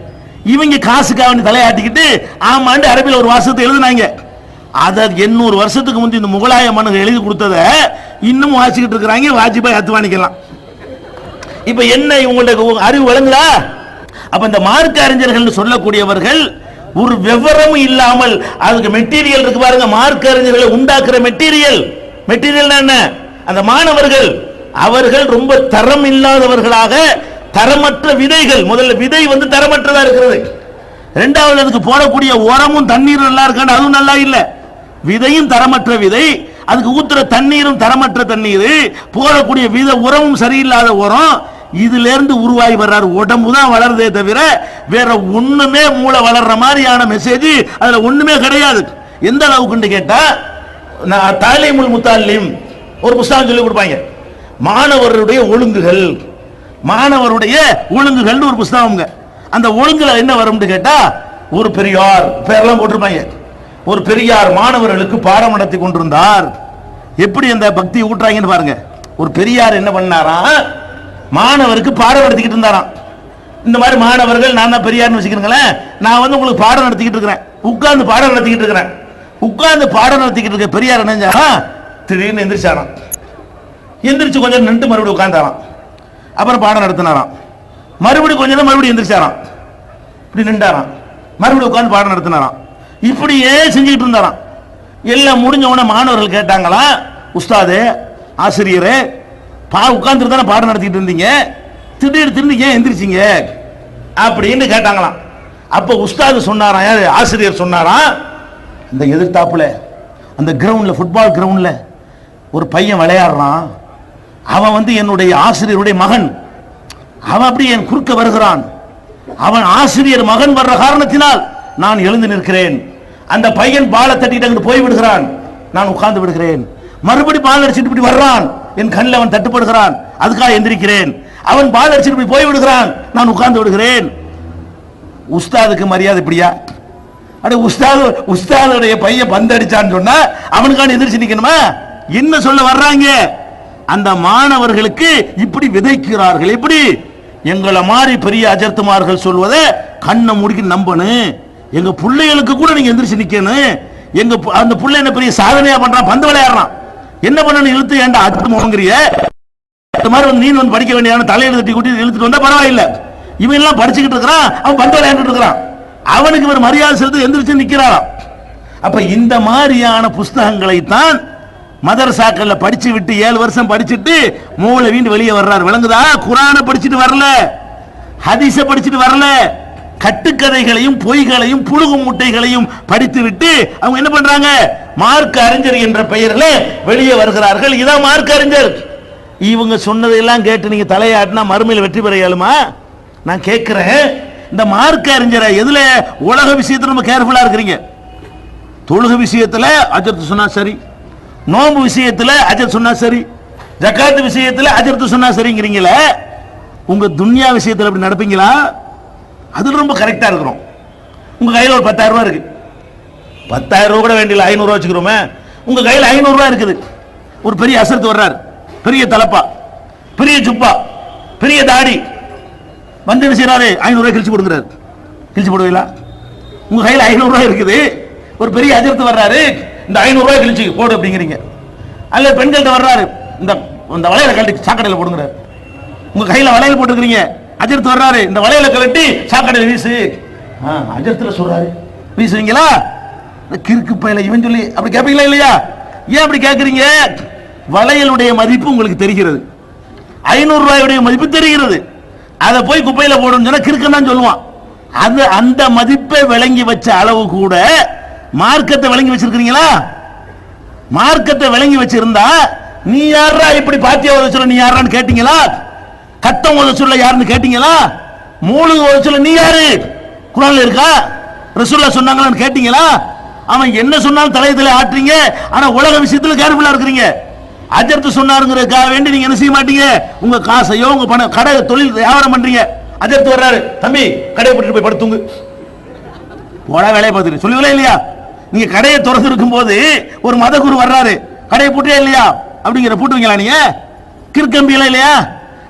இவங்க காசுக்காக வேண்டி தலையாட்டிக்கிட்டு ஆமாண்டு அரபியில் ஒரு வாசகத்தை எழுதினாங்க. அதை 800 வருஷத்துக்கு முந்தி இந்த முகலாய மன்னர்கள் எழுதி கொடுத்ததை இன்னும் வாசிக்கிட்டு இருக்கிறாங்க. வாஜ்பாய் அத்வானிக்கலாம். இப்ப என்ன இவங்களுக்கு அறிவு வழங்குதா? அப்ப இந்த மார்க்க அறிஞர்கள் சொல்லக்கூடியவர்கள் ஒரு விவரமும் இல்லாமல், அதுக்கு மெட்டீரியல் இருக்கு பாருங்க, மார்க்க அறிஞர்களை உண்டாக்குற மெட்டீரியல் என்ன? அந்த மாணவர்கள் அவர்கள் ரொம்ப தரம் இல்லாதவர்களாக, தரமற்ற விதைகள். முதல்ல விதை தரமற்றதா இருக்கிறது. இரண்டாவது அதுக்கு போடக்கூடிய உரமும் தண்ணீரும் நல்லா இருக்காது, அதுவும் நல்லா இல்ல. விதையும் தரமற்ற விதை, அதுக்கு ஊத்துற தண்ணீரும் தரமற்ற தண்ணீர், போடக்கூடிய வித உரமும் சரியில்லாத உரம். இதுல இருந்து உருவாகி வர்றாரு. உடம்பு தான் வளருதே தவிர வேற ஒண்ணுமே மூளை வளர்ற மாதிரியான மெசேஜ் அதுல ஒண்ணுமே கிடையாது. எந்த அளவுக்கு கேட்டா, தாலீமுல் முத்தாலிம் ஒரு புத்தகம் சொல்லி கொடுப்பாங்க, மாணவருடைய ஒழுங்குகள் ஒரு புத்தகம். அந்த ஒழுங்குல என்ன வரும்னு கேட்டா, ஒரு பெரியார் பேரெல்லாம் போட்டிருப்பாங்க. ஒரு பெரியார் மாணவர்களுக்கு பாடம் நடத்தி கொண்டிருந்தார். எப்படி அந்த பக்தி ஊட்டுறாங்கன்னு பாருங்க. ஒரு பெரியார் என்ன பண்ணாரா, மாணவருக்கு பாடம் நடத்திக்கிட்டு இருந்தாராம். இந்த மாதிரி மாணவர்கள், நான் தான் பெரியார்னு வச்சுக்கிறேன், நான் உங்களுக்கு பாடம் நடத்திக்கிட்டு இருக்கிறேன், உட்கார்ந்து பாடம் நடத்திக்கிட்டு இருக்கிறேன். உட்கார்ந்து பாடம் நடத்திக்கிட்டு இருக்க பெரியார் என்னஞ்சாரா, திடீர்னு எந்திரிச்சாராம். எந்திரிச்சு கொஞ்சம் நின்று மறுபடியும் உட்கார்ந்தாராம். அப்புறம் பாடம் நடத்தினாராம். மறுபடியும் கொஞ்சம் மறுபடியும் எந்திரிச்சாராம், இப்படி நின்றாராம். மறுபடியும் உட்கார்ந்து பாடம் நடத்தினாராம். இப்படியே செஞ்சுக்கிட்டு இருந்தாராம். எல்லாம் முடிஞ்ச உடனே மாணவர்கள் கேட்டாங்களா, உஸ்தாதே, ஆசிரியரே, உட்கார்ந்துட்டு தானே பாடம் நடத்திட்டு இருந்தீங்க, திடீர்னு ஏன் எந்திரிச்சிங்க அப்படின்னு கேட்டாங்களாம். அப்ப உஸ்தாது சொன்னாராம், யாரு ஆசிரியர் சொன்னாராம், இந்த எதிர்த்தாப்புல அந்த கிரவுண்ட்ல, ஃபுட்பால் கிரவுண்ட்ல ஒரு பையன் விளையாடுறான். அவன் என்னுடைய ஆசிரியருடைய மகன். அவன் அப்படி என் குறுக்க வருகிறான். அவன் ஆசிரியர் மகன் வர்ற காரணத்தினால் நான் எழுந்து நிற்கிறேன். அந்த பையன் பாலை தட்டிட்டு போய் விடுகிறான், நான் உட்கார்ந்து விடுகிறேன். மறுபடி பால் அடிச்சுட்டு இப்படி வர்றான், என் கண்ணில் அவன் தட்டுப்படுகிறான், அதுக்காக எந்திரிக்கிறேன். அவன் பால் அடிச்சுட்டு போய் விடுகிறான், நான் உட்கார்ந்து விடுகிறேன். உஸ்தாதுக்கு மரியாதை இப்படியா? அட உஸ்தாதுடைய பையன் பந்து அடிச்சான்னு சொன்னா அவனுக்கான எந்திரிச்சு நிக்கணுமா? என்ன சொல்ல வர்றாங்க? அந்த மாணவர்களுக்கு இப்படி விதைக்கிறார்கள். எப்படி? எங்களை மாதிரி பெரிய அஜர்த்துமார்கள் சொல்வதை கண்ணை முடிக்க நம்பணும். எங்க பிள்ளைகளுக்கு கூட நீங்க எந்திரிச்சு நிக்கணும். எங்க அந்த பிள்ளை என்ன பெரிய சாதனையா பண்றான், பந்து விளையாடுறான், என்ன பண்ணணும், இழுத்து ஏன்டா அத்து முகங்கிறிய மாதிரி நீ படிக்க வேண்டிய தலையில தட்டி கூட்டி இழுத்துட்டு வந்தா பரவாயில்ல. இவன் எல்லாம் படிச்சுக்கிட்டு இருக்கிறான், அவன் பந்து விளையாண்டுட்டு இருக்கிறான், அவனுக்கு இவர் மரியாதை செலுத்தி எந்திரிச்சு நிக்கிறாராம். அப்ப இந்த மாதிரியான புஸ்தகங்களை தான் மதரசாக்கள்ல படிச்சு விட்டு 7 வருஷம் படிச்சுட்டு மூளை வீண்டு வெளியே வர்றாரு. விளங்குதா? குரானை படிச்சுட்டு வரல, ஹதீஸ படிச்சுட்டு வரல, கட்டுக்கதைகளையும் பொய்களையும் புழுகு முட்டைகளையும் படித்து விட்டு அவங்க என்ன பண்றாங்க, மார்க்க அறிஞர் என்ற பெயரில் வெளியே வருகிறார்கள். இதான் மார்க்க அறிஞர். இவங்க சொன்னதையெல்லாம் கேட்டு நீங்க தலையாட்டினா மறுமையில் வெற்றி பெற இயலுமா? நான் கேட்கிறேன், இந்த மார்க்க அறிஞரை எதுல உலக விஷயத்துல நம்ம கேர்ஃபுல்லா இருக்கிறீங்க? தொழுக விஷயத்துல அஜர்த்து சொன்னா சரி, நோம்பு விஷயத்துல அஜர் சொன்னா சரி, ஜகாத் விஷயத்துல அஜர்த்து சொன்னா சரிங்கிறீங்களே, உங்க துன்யா விஷயத்துல அப்படி நடப்பீங்களா? அதுல ரொம்ப கரெக்டா இருக்கிறோம். உங்க கையில ஒரு 10,000 ரூபாய் இருக்கு, 10,000 ரூபாய் கூட வேண்டிய 500 ரூபாய் வச்சுக்கிறோமே, உங்க கையில 500 ரூபாய் இருக்குது. ஒரு பெரிய அசரத்து வர்றாரு, பெரிய தலப்பா, பெரிய ஜுப்பா, பெரிய தாடி வந்து என்ன செய்யறாரு? 500 ரூபாய் கிழிச்சு கொடுக்குறாரு. கிழிச்சு போடுவீங்களா? உங்க கையில 500 ரூபாய் இருக்குது, ஒரு பெரிய அஜர்த்து வர்றாரு, இந்த 500 ரூபாய் கிழிச்சு போடு அப்படிங்கிறீங்க. அல்ல பெண்கள்கிட்ட வர்றாரு, இந்த வளையல கழட்டி சாக்கடையில் போடுங்கிறார். உங்க கையில வளையல் போட்டுக்கிறீங்க, அஜர்த்து வர்றாரு, இந்த வளையல கழட்டி சாக்கடையில் வீசு. அஜர்த்துல சொல்றாரு, வீசுவீங்களா? கிறுக்கு பையில இவன் சொல்லி அப்படி கேட்பீங்களா இல்லையா? ஏன் அப்படி கேட்கறீங்க? வளையலுடைய மதிப்பு உங்களுக்கு தெரிகிறது, 500 ரூபாயுடைய மதிப்பு தெரிகிறது. அதை போய் குப்பையில போடணும்னு சொன்னா கிறுக்கன் தான் சொல்லுவான். அது அந்த மதிப்பை விளங்கி வச்ச அளவு கூட மார்க்கத்தை விளங்கி வச்சிருக்கீங்களா? மார்க்கத்தை விளங்கி வச்சிருந்தா நீ யாரா இப்படி பாத்தியா ஓத சொல்ல நீ யாரான்னு கேட்டீங்களா? கத்தம் ஓத சொல்ல யாருன்னு கேட்டீங்களா? மூலிகை ஓத சொல்ல நீ யாரு? குர்ஆன்ல இருக்கா? ரசூலுல்லாஹ் சொன்னாங்களான்னு கேட்டீங்களா? அவன் என்ன சொன்னாலும் தலையத்திலே ஆட்டுறீங்க, ஆனா உலக விஷயத்துல கேர்ஃபுல்லா இருக்கிறீங்க. அஜர்த்து சொன்னாருங்கிறதுக்காக வேண்டி நீங்க என்ன செய்ய மாட்டீங்க? உங்க காசையோ உங்க பணம் கடை தொழில் வியாபாரம் பண்றீங்க. அஜர்த்து வர்றாரு, தம்பி கடையை போட்டு போய் படுத்துங்க, போடா வேலையை பார்த்துட்டு சொல்லுவீங்களா இல்லையா? நீங்க கடையை திறந்து இருக்கும் போது ஒரு மத குரு வர்றாரு, கடையை பூட்டியா இல்லையா அப்படிங்கிற பூட்டுவீங்களா? நீங்க கிற்கம்பியெல்லாம் இல்லையா?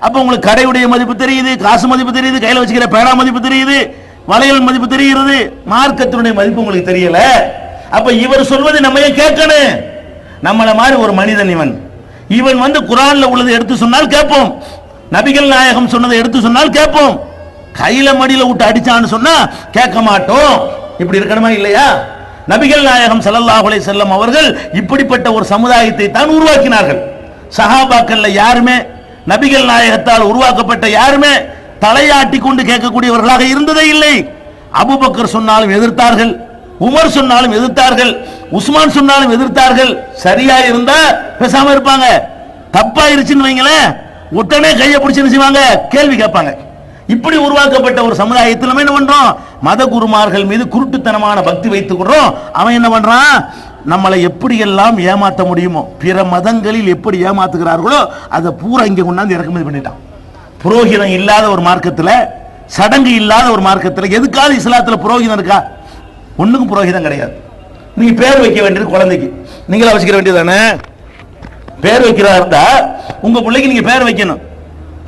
அப்ப உங்களுக்கு கடையுடைய மதிப்பு தெரியுது, காசு மதிப்பு தெரியுது, கையில வச்சுக்கிற பேனா மதிப்பு தெரியுது, வளையல் மதிப்பு தெரிகிறது, மார்க்கத்தினுடைய மதிப்பு உங்களுக்கு தெரியல. அப்ப இவர் சொல்வதை நம்ம ஏன் கேட்கணும்? நம்மள மாதிரி ஒரு மனிதன் இவன் வந்து குர்ஆன்ல உள்ளதை எடுத்து சொன்னால் கேட்போம், நபிகள் நாயகம் சொன்னதை எடுத்து சொன்னால் கேட்போம். கையில மடியில விட்டு அடிச்சான்னு சொன்னா கேட்க மாட்டோம். இப்படி இருக்கணுமா இல்லையா? நபிகள் நாயகம் ஸல்லல்லாஹு அலைஹி வஸல்லம் அவர்கள் இப்படிப்பட்ட ஒரு சமுதாயத்தை தான் உருவாக்கினார்கள். சஹாபாக்கள்ல யாருமே, நபிகள் நாயகத்தால் உருவாக்கப்பட்ட யாருமே தலையாட்டி கொண்டு கேட்கக்கூடியவர்களாக இருந்ததே இல்லை. அபூபக்கர் சொன்னாலும் எதிர்த்தார்கள், உமர் சொன்னாலும் எதிர்த்தார்கள், உஸ்மான் சொன்னாலும் எதிர்த்தார்கள். சரியா இருந்தா பேசாம இருப்பாங்க, தப்பா இருச்சுன்னு வைங்களேன் உடனே கையை பிடிச்சு செய்வாங்க, கேள்வி கேட்பாங்க. இப்படி உருவாக்கப்பட்ட ஒரு சமுதாயத்தில் நம்ம என்ன பண்றோம்? மத குருமார்கள் மீது குருட்டுத்தனமான பக்தி வைத்துக்கிறோம். அவன் என்ன பண்றான்? நம்மளை எப்படியெல்லாம் ஏமாற்ற முடியுமோ, பிற மதங்களில் எப்படி ஏமாத்துகிறார்களோ அதை பூரா இங்க கொண்டாந்து இறக்குமதி பண்ணிட்டான். புரோகிதம் இல்லாத ஒரு மார்க்கத்தில், சடங்கு இல்லாத ஒரு மார்க்கத்தில் எதுக்காவது இஸ்லாத்தில் புரோகிதம் இருக்கா? ஒண்ணுக்கும் புரோகிதம் கிடையாது. நீங்க பேர் வைக்க வேண்டியது குழந்தைக்கு நீங்களா வச்சுக்கிற வேண்டியதானே? பேர் வைக்கிறதா இருந்தா உங்க பிள்ளைக்கு நீங்க பேர் வைக்கணும்.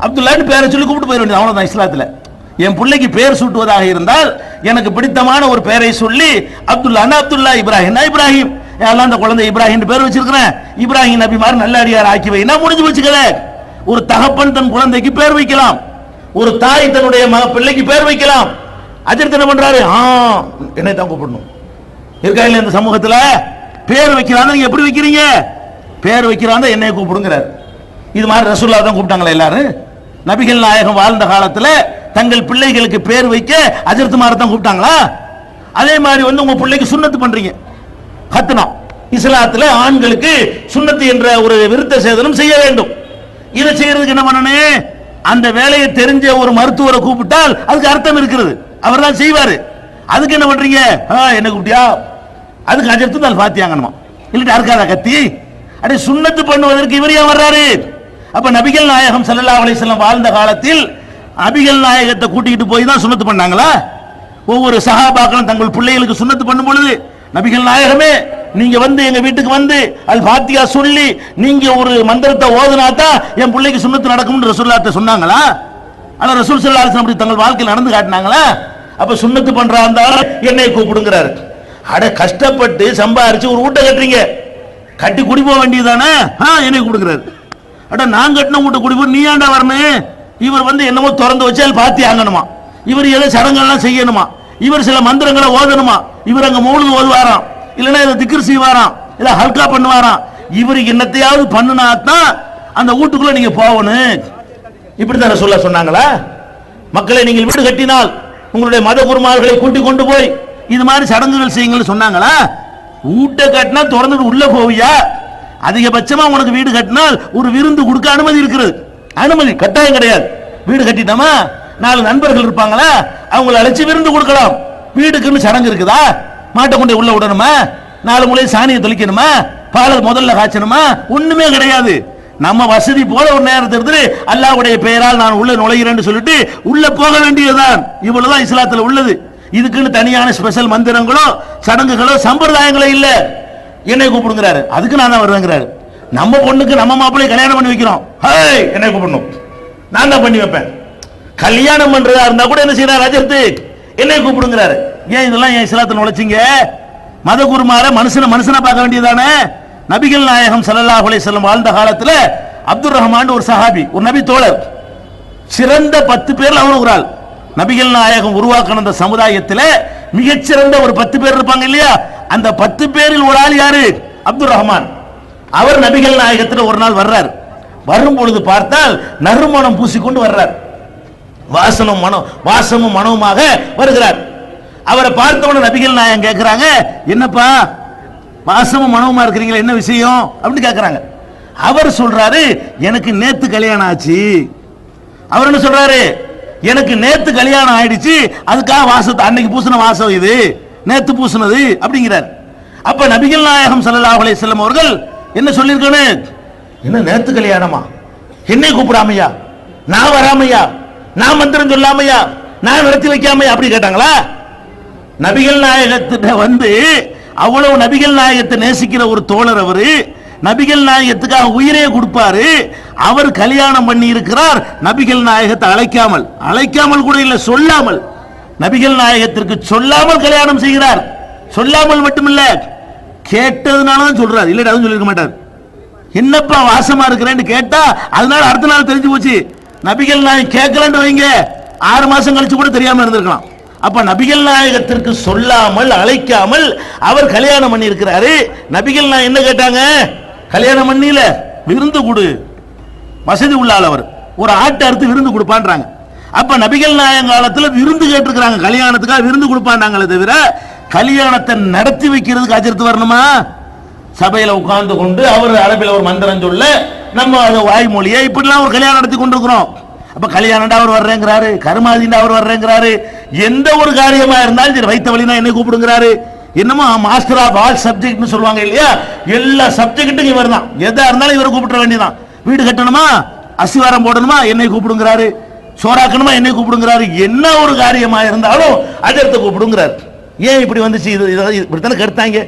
அப்துல்லான்னு பேரை சொல்லி கூப்பிட்டு போயிட வேண்டியது, அவ்வளவுதான். இஸ்லாத்துல என் பிள்ளைக்கு பேர் சூட்டுவதாக இருந்தால் எனக்கு பிடித்தமான ஒரு பெயரை சொல்லி அப்துல்லானா அப்துல்லா, இப்ராஹிம்னா இப்ராஹிம், எல்லாம் அந்த குழந்தை இப்ராஹிம் பேர் வச்சிருக்கிறேன், இப்ராஹிம் நபி மாதிரி நல்ல அடியார் ஆக்கி வைனா முடிஞ்சு வச்சுக்கல. ஒரு தகப்பன் தன் குழந்தைக்கு பேர் வைக்கலாம், ஒரு தாய் தன்னுடைய பிள்ளைக்கு பேர் வைக்கலாம். அஜர்த்து என்ன பண்றாரு? என்னை தான் கூப்பிடணும் இருக்கா இல்ல? இந்த சமூகத்துல பேர் வைக்கிறாங்க, நீங்க எப்படி வைக்கிறீங்க? பேர் வைக்கிறாங்க என்னை கூப்பிடுங்கிறார். இது மாதிரி ரசூலுல்லாஹ் தான் கூப்பிட்டாங்களா எல்லாரும்? நபிகள் நாயகம் வாழ்ந்த காலத்துல தங்கள் பிள்ளைகளுக்கு பேர் வைக்க அஜர்த்து மாதிரி தான் கூப்பிட்டாங்களா? அதே மாதிரி வந்து உங்க பிள்ளைக்கு சுன்னத்து பண்றீங்க, கத்துனா இஸ்லாத்துல ஆண்களுக்கு சுன்னத்து என்ற ஒரு விருத்த சேதனம் செய்ய வேண்டும். இதை செய்யறதுக்கு என்ன பண்ணணும்? அந்த வேலையை தெரிஞ்ச ஒரு மருத்துவரை கூப்பிட்டால் அதுக்கு அர்த்தம் இருக்கிறது, அவர் தான் செய்வாரு. அதுக்கு என்ன பண்றீங்க? என்ன கூப்பிட்டியா? அதுக்கு அஜர்த்து தான் பாத்தியாங்கணுமா, இல்லட்டா இருக்காதா கத்தி? அடே சுன்னத்து பண்ணுவதற்கு இவர் ஏன் வர்றாரு? அப்ப நபிகள் நாயகம் ஸல்லல்லாஹு அலைஹி வஸல்லம் வாழ்ந்த காலத்தில் நபிகள் நாயகத்தை கூட்டிட்டு போய் தான் சுன்னத்து பண்ணாங்களா? ஒவ்வொரு சஹாபாக்களும் தங்கள் பிள்ளைகளுக்கு சுன்னத்து பண்ணும் பொழுது நபிகள் நாயகமே நீங்க வந்து எங்க வீட்டுக்கு வந்து அல் ஃபாத்திஹா சொல்லி நீங்க ஒரு மந்திரத்தை ஓதுனா தான் என் பிள்ளைக்கு சுன்னத்து நடக்கும்னு ரசூலுல்லாஹ் சொன்னாங்களா? ஆனா ரசூல் ஸல்லல்லாஹு அலைஹி வஸல்லம் அப்படி தங்கள் வாழ்க்கையில் நடந்து காட்டினாங்களா? அப்ப சுன்னத்து பண்றா இருந்தாலும் என்னை கூப்பிடுங்கிறாரு. அட கஷ்டப்பட்டு சம்பாரிச்சு ஒரு வீட்டை கட்டுறீங்க, கட்டி குடி போக வேண்டியதானே? என்னை கூப்பிடுங்கிறாரு. அட நான் கட்டின வீட்டை குடி போய் நீ ஏன்டா வரணும்? இவர் வந்து என்னமோ திறந்து வச்சால் பாத்தி ஆங்கணுமா, இவர் ஏதோ சடங்கெல்லாம் செய்யணுமா, இவர் சில மந்திரங்களை ஓதணுமா, இவர் அங்க மௌலிது ஓதுவாராம், இல்லைன்னா இதை திக்ர் செய்வாராம், இதை ஹல்கா பண்ணுவாராம். இவர் என்னத்தையாவது பண்ணுனாத்தான் அந்த வீட்டுக்குள்ள நீங்க போகணும். இப்படித்தான் ரசூலுல்லாஹ் சொன்னாங்களா? மக்களை நீங்கள் வீடு கட்டினால் உங்களுடைய மத குருமார்களை கூட்டிக் கொண்டு போய் இது மாதிரி சடங்குகள் செய்யுங்கன்னு சொன்னாங்களா? வீட்டை கட்டினா திறந்துட்டு உள்ள போவியா? அதிகபட்சமா உனக்கு வீடு கட்டினால் ஒரு விருந்து கொடுக்க அனுமதி இருக்கிறது. அனுமதி கட்டாயம் கிடையாது. வீடு கட்டிட்டோமா, 4 நண்பர்கள் இருப்பாங்களா, அவங்களை அழைச்சி விருந்து கொடுக்கலாம். வீடுக்குன்னு சடங்கு இருக்குதா? மாட்டை கொண்டு உள்ள விடணுமா? 4 முறை சாணியை தெளிக்கணுமா? பாலை முதல்ல காய்ச்சணுமா? ஒண்ணுமே கிடையாது. நம்ம வசதி போல ஒரு நேரத்தை எடுத்து அல்லாஹ்வுடைய பெயரால் நான் உள்ள நுழைகிறேன்னு சொல்லிட்டு உள்ள போக வேண்டியதுதான். இவ்வளவுதான் இஸ்லாத்துல உள்ளது. இதுக்குன்னு தனியான ஸ்பெஷல் மந்திரங்களோ சடங்குகளோ சம்பிரதாயங்களோ இல்ல. என்னை கூப்பிடுங்கிறாரு, அதுக்கு நான் தான் வருவேங்கிறாரு. நம்ம பொண்ணுக்கு நம்ம மாப்பிள்ளை கல்யாணம் பண்ணி வைக்கிறோம், என்னை கூப்பிடணும், நான் தான் பண்ணி வைப்பேன். கல்யாணம் பண்றதா இருந்தா கூட என்ன செய்யறாரு அஜர்த்து, என்னை கூப்பிடுங்கிறாரு. ஏன் இதெல்லாம் ஏன் இஸ்லாத்துல நுழைச்சிங்க? மத குருமார மனுஷனா பார்க்க வேண்டியதானே? நபிகள் நாயகம் ஸல்லல்லாஹு அலைஹி வஸல்லம் வாழ்ந்த காலத்துல அப்துர் ரஹ்மான் ஒரு சஹாபி, ஒரு நபி தோழர், சிறந்த 10 பேர்ல அவரும் ஒரு ஆள். நபிகள் நாயகம் உருவாக்கின அந்த சமுதாயத்தில் மிகச்சிறந்த ஒரு 10 பேர் இருப்பாங்க இல்லையா, அந்த 10 பேரில் ஒரு ஆள் யாரு? அப்துர் ரஹ்மான். அவர் நபிகள் நாயகத்தில் ஒரு நாள் வர்றார். வரும் பொழுது பார்த்தால் நறுமணம் பூசிக்கொண்டு வர்றார். வாசமும் மனமுமாக வருகிறார். அவரை பார்த்தவன நபிகள் நாயகம் கேட்கிறாங்க, என்னப்பா வாசமும் மனவுமா இருக்கிறீங்களா, என்ன விஷயம் அப்படின்னு கேட்கிறாங்க. அவர் சொல்றாரு, எனக்கு நேத்து கல்யாணம் ஆச்சு. அவர் என்ன சொல்றாரு, எனக்கு நேத்து கல்யாணம் ஆயிடுச்சு, அதுக்காக வாசத்தை அன்னைக்கு பூசின வாசம் இது, நேத்து பூசினது அப்படிங்கிறார். அப்ப நபிகள் நாயகம் ஸல்லல்லாஹு அலைஹி வஸல்லம் அவர்கள் என்ன சொல்லியிருக்கணும், என்ன நேத்து கல்யாணமா, என்னை கூப்பிடாமையா, நான் வராமையா, நான் மந்திரம் சொல்லாமையா, நான் நடத்தி வைக்காமையா அப்படி கேட்டாங்களா? நபிகள் நாயகத்திட்ட வந்து அவ்வளவு நபிகள் நாயகத்தை நேசிக்கிற ஒரு தோழர் அவரு, நபிகள் நாயகத்துக்காக உயிரே கொடுப்பாரு. அவர் கல்யாணம் பண்ணி இருக்கிறார் நபிகள் நாயகத்தை அழைக்காமல் கூட இல்ல, சொல்லாமல், நபிகள் நாயகத்திற்கு சொல்லாமல் கல்யாணம் செய்கிறார். சொல்லாமல் மட்டுமில்ல, கேட்டதுனாலதான் சொல்றார், இல்ல அதுவும் சொல்லிருக்க மாட்டார். என்னப்பா வாசமா இருக்கிறேன்னு கேட்டா அதனால அடுத்த நாள் தெரிஞ்சு போச்சு. நபிகள் நாயகம் கேட்கலன்னு வைங்க, 6 மாசம் கழிச்சு கூட தெரியாம இருந்திருக்கலாம். அப்ப நபிகள் நாயகத்திற்கு சொல்லாமல் அழைக்காமல் அவர் கல்யாணம் பண்ணி இருக்கிறாரு. நபிகள் நாயகம் என்ன கேட்டாங்க, கல்யாணம் பண்ணில விருந்து கொடு, வசதி உள்ளால் அவர் ஒரு ஆட்டை அறுத்து விருந்து கொடுப்பான்றாங்க. அப்ப நபிகள் நாயகம் காலத்துல விருந்து கேட்டிருக்கிறாங்க, கல்யாணத்துக்காக விருந்து கொடுப்பாண்டாங்களே தவிர கல்யாணத்தை நடத்தி வைக்கிறதுக்கு அஜர்த்து வரணுமா? சபையில உட்கார்ந்து கொண்டு அவர் அரபில ஒரு மந்திரம் சொல்ல நம்ம வாய்மொழியை இப்படிலாம் ஒரு கல்யாணம் நடத்தி கொண்டிருக்கிறோம். அப்ப கல்யாணம் அவர் வர்றேங்கிறாரு, கருமாதிண்டா அவர் வர்றேங்கிறாரு, எந்த ஒரு காரியமா இருந்தாலும் சரி வைத்த வழினா என்ன கூப்பிடுங்கிறாரு. என்னமோ மாஸ்டர் ஆஃப் ஆல் சப்ஜெக்ட்னு சொல்லுவாங்க இல்லையா, எல்லா சப்ஜெக்ட்டுக்கும் இவர் தான், எதா இருந்தாலும் இவரை கூப்பிட வேண்டியதான். வீடு கட்டணுமா, அசிவாரம் போடணுமா, என்னை கூப்பிடுங்கிறாரு, சோறாக்கணுமா என்னை கூப்பிடுங்கிறாரு, என்ன ஒரு காரியமா இருந்தாலும் அஜர்த்தை கூப்பிடுங்கிறாரு. ஏன் இப்படி வந்துச்சு? இப்படித்தானே கெடுத்தாங்க.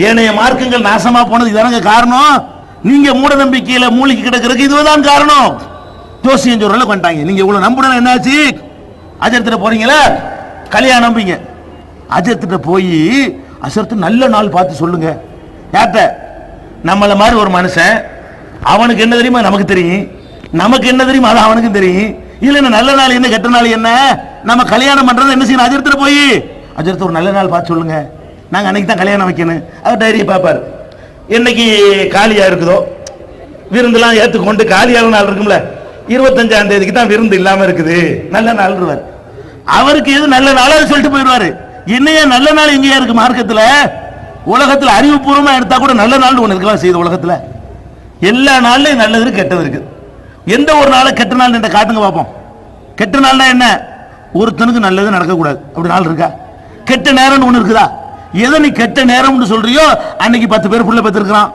ஏனைய மார்க்கங்கள் நாசமா போனது இதானங்க காரணம். நீங்க மூட நம்பிக்கையில மூளைக்கு கிடக்கிறதுக்கு இதுதான் காரணம். ஜோசியம் சொல்றல பண்ணிட்டாங்க. நீங்க இவ்வளவு நம்புனா என்னாச்சு? அஜர்த்திட்ட போறீங்களா, கல்யாணம் நம்பிங்க, அஜர்த்திட்ட போய் அசர்த்து நல்ல நாள் பார்த்து சொல்லுங்க. யார்கிட்ட? நம்மள மாதிரி ஒரு மனுஷன், அவனுக்கு என்ன தெரியுமா நமக்கு தெரியும், நமக்கு என்ன தெரியுமா அது அவனுக்கும் தெரியும். இல்ல நல்ல நாள் என்ன கெட்ட நாள் என்ன, நம்ம கல்யாணம் பண்றது என்ன செய்யணும்? அஜர்த்திட்ட போய் அஜர்த்து ஒரு நல்ல நாள் பார்த்து சொல்லுங்க, நாங்க அன்னைக்கு தான் கல்யாணம் வைக்கணும். அவர் டைரியை பார்ப்பாரு, என்னைக்கு காலியா இருக்குதோ விருந்துலாம் ஏற்றுக்கொண்டு காலியான நாள் இருக்கும்ல, 25ஆம் தேதிக்கு தான் விருந்து இல்லாம இருக்குது, நல்ல நாள். அவருக்கு எது நல்ல நாள் அது சொல்லிட்டு போயிடுவாரு. என்னையா நல்ல நாள் எங்கேயா இருக்கு மார்க்கத்துல? உலகத்துல அறிவுபூர்வமா எடுத்தா கூட நல்ல நாள் ஒண்ணு இருக்கலாம் செய்த உலகத்துல. எல்லா நாள்லயும் நல்லது இருக்கு, கெட்டது இருக்கு. எந்த ஒரு நாள் கெட்ட நாள் என்ற காட்டுங்க பார்ப்போம். கெட்ட நாள்னா என்ன? ஒருத்தனுக்கு நல்லது நடக்கக்கூடாது அப்படி நாள் இருக்கா? கெட்ட நேரம்னு ஒண்ணு இருக்குதா? எதை நீ கெட்ட நேரம்னு சொல்றியோ அன்னைக்கு 10 பேர் புள்ள பெற்றிருக்கிறான்,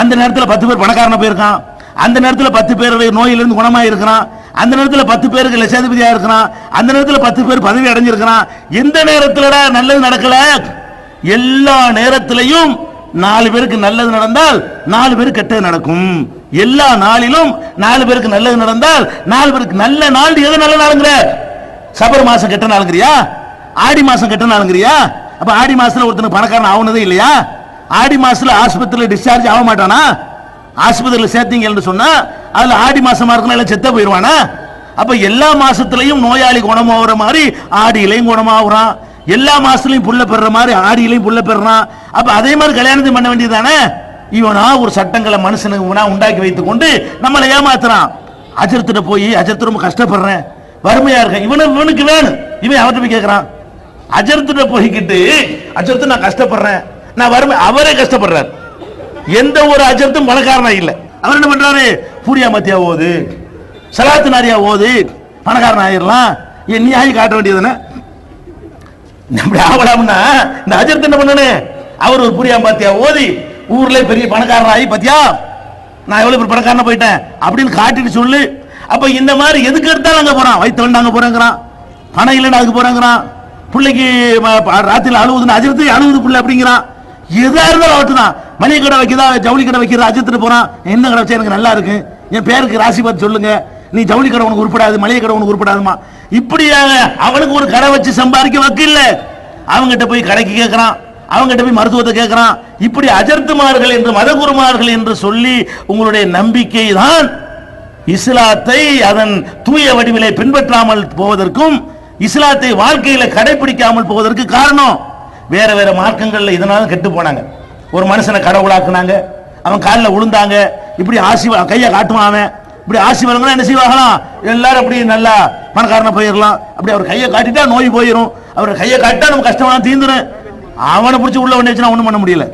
அந்த நேரத்தில் 10 பேர் பணக்காரன போயிருக்கான், அந்த நேரத்தில் 10 பேர் நோயிலிருந்து குணமாக இருக்கிறான், அந்த நேரத்தில் 10 பேருக்கு லட்சாதிபதியா இருக்கிறான், அந்த நேரத்தில் 10 பேர் பதவி அடைஞ்சிருக்கிறான். எந்த நேரத்தில் நல்லது நடக்கல? எல்லா நேரத்திலையும் 4 பேருக்கு நல்லது நடந்தால் 4 பேருக்கு கெட்டது நடக்கும். எல்லா நாளிலும் 4 பேருக்கு நல்லது நடந்தால் 4 பேருக்கு நல்ல நாள். எது நல்ல நாளுங்கிற? சபர் மாசம் கெட்ட நாளுங்கிறியா? ஆடி மாசம் கெட்ட நாளுங்கிறியா? அப்ப ஆடி மாசத்துல ஒருத்தனுக்கு பணக்காரன் ஆகுனதே இல்லையா? ஆடி மாசத்துல ஆஸ்பத்திரியில் டிஸ்சார்ஜ் ஆக மாட்டானா? ஆஸ்பத்திரியில் சேர்த்தீங்கன்னு சொன்னா அதுல ஆடி மாசமா இருக்கணும், எல்லாம் செத்த போயிருவானா? அப்ப எல்லா மாசத்திலையும் நோயாளி குணமாகிற மாதிரி ஆடியிலையும் குணமாகறான், எல்லா மாசத்துலையும் புள்ள பெற மாதிரி ஆடியிலையும் புள்ள பெறான். அப்ப அதே மாதிரி கல்யாணத்தை பண்ண வேண்டியதானே? இவனா ஒரு சட்டங்களை மனுஷனுக்கு உண்டாக்கி வைத்துக் கொண்டு நம்மளை ஏமாத்துறான். அஜர்த்திட்ட போய் அஜர்த்து ரொம்ப கஷ்டப்படுறேன், வறுமையா இருக்கேன், இவனுக்கு வேணும், இவன் அவர்கிட்ட போய் கேட்கிறான். அஜர்த்திட்ட போய்கிட்டு அஜர்த்து நான் கஷ்டப்படுறேன், நான் வறுமை. அவரே கஷ்டப்படுறார். எந்த ஒரு அஜர்த்தும் பணக்காரனா இல்ல. அவர் என்ன பண்றாரு? பூரியா மத்தியா ஓது, சலாத்து நாரியா ஓது, பணக்காரன் ஆயிரலாம். நீ ஆகி காட்ட வேண்டியதுன்னு அப்படி ஆகலாம்னா இந்த அஜர்த்து என்ன பண்ணனு? அவர் ஒரு பூரியா மத்தியா ஓதி ஊர்ல பெரிய பணக்காரன் ஆகி பத்தியா நான் எவ்வளவு பெரிய பணக்காரனா போயிட்டேன் அப்படின்னு காட்டிட்டு சொல்லு. அப்ப இந்த மாதிரி எதுக்கு எடுத்தாலும் அங்க போறான். வயிற்று வந்தாங்க போறேங்கிறான், பணம் இல்லைன்னு அதுக்கு போறேங்கிறான், பிள்ளைக்கு ராத்திரியில் அழுவுதுன்னு அஜர்த்து அழுவுது பிள்ளை அப்படிங்கிறான். எதா இருந்தாலும் அவட்டு தான். மளிகை கடை வைக்கிறதா, ஜவுளி கடை வைக்கிற அஜர்த்துட்டு போறான். என்ன கடை வச்சா எனக்கு நல்லா இருக்கு, என் பேருக்கு ராசி பார்த்து சொல்லுங்க, நீ ஜவுளி கடை உனக்கு உருப்படாது, மளிகை கடை உனக்கு உருப்படாதுமா. இப்படியாக அவனுக்கு ஒரு கடை வச்சு சம்பாதிக்க வக்கு இல்ல. அவங்ககிட்ட போய் கடைக்கு கேட்கறான், அவங்ககிட்ட போய் மருத்துவத்தை கேட்கறான். இப்படி அஜர்த்துமார்கள் என்று மதகுருமார்கள் என்று சொல்லி உங்களுடைய நம்பிக்கை தான் இஸ்லாத்தை அதன் தூய வடிவிலே பின்பற்றாமல் போவதற்கும் இஸ்லாத்தை வாழ்க்கையில கடைபிடிக்காமல் போவதற்கு காரணம். வேற வேற மார்க்கங்கள்ல இதனால கெட்டு போனாங்க. ஒரு மனுஷனை கடவுளாக்குனாங்க, அவன் காலில் விழுந்தாங்க, இப்படி ஆசி கையை காட்டுவான், அவன் இப்படி ஆசி வழங்கினா என்ன செய்வாங்களாம்? எல்லாரும் அப்படி நல்லா பணக்காரனை போயிடலாம். அப்படி அவர் கையை காட்டிட்டா நோய் போயிடும், அவர் கையை காட்டிட்டா நம்ம கஷ்டமா தீந்துடும். அவனை பிடிச்சி உள்ள ஒண்ணு வச்சுனா ஒண்ணும் பண்ண முடியல.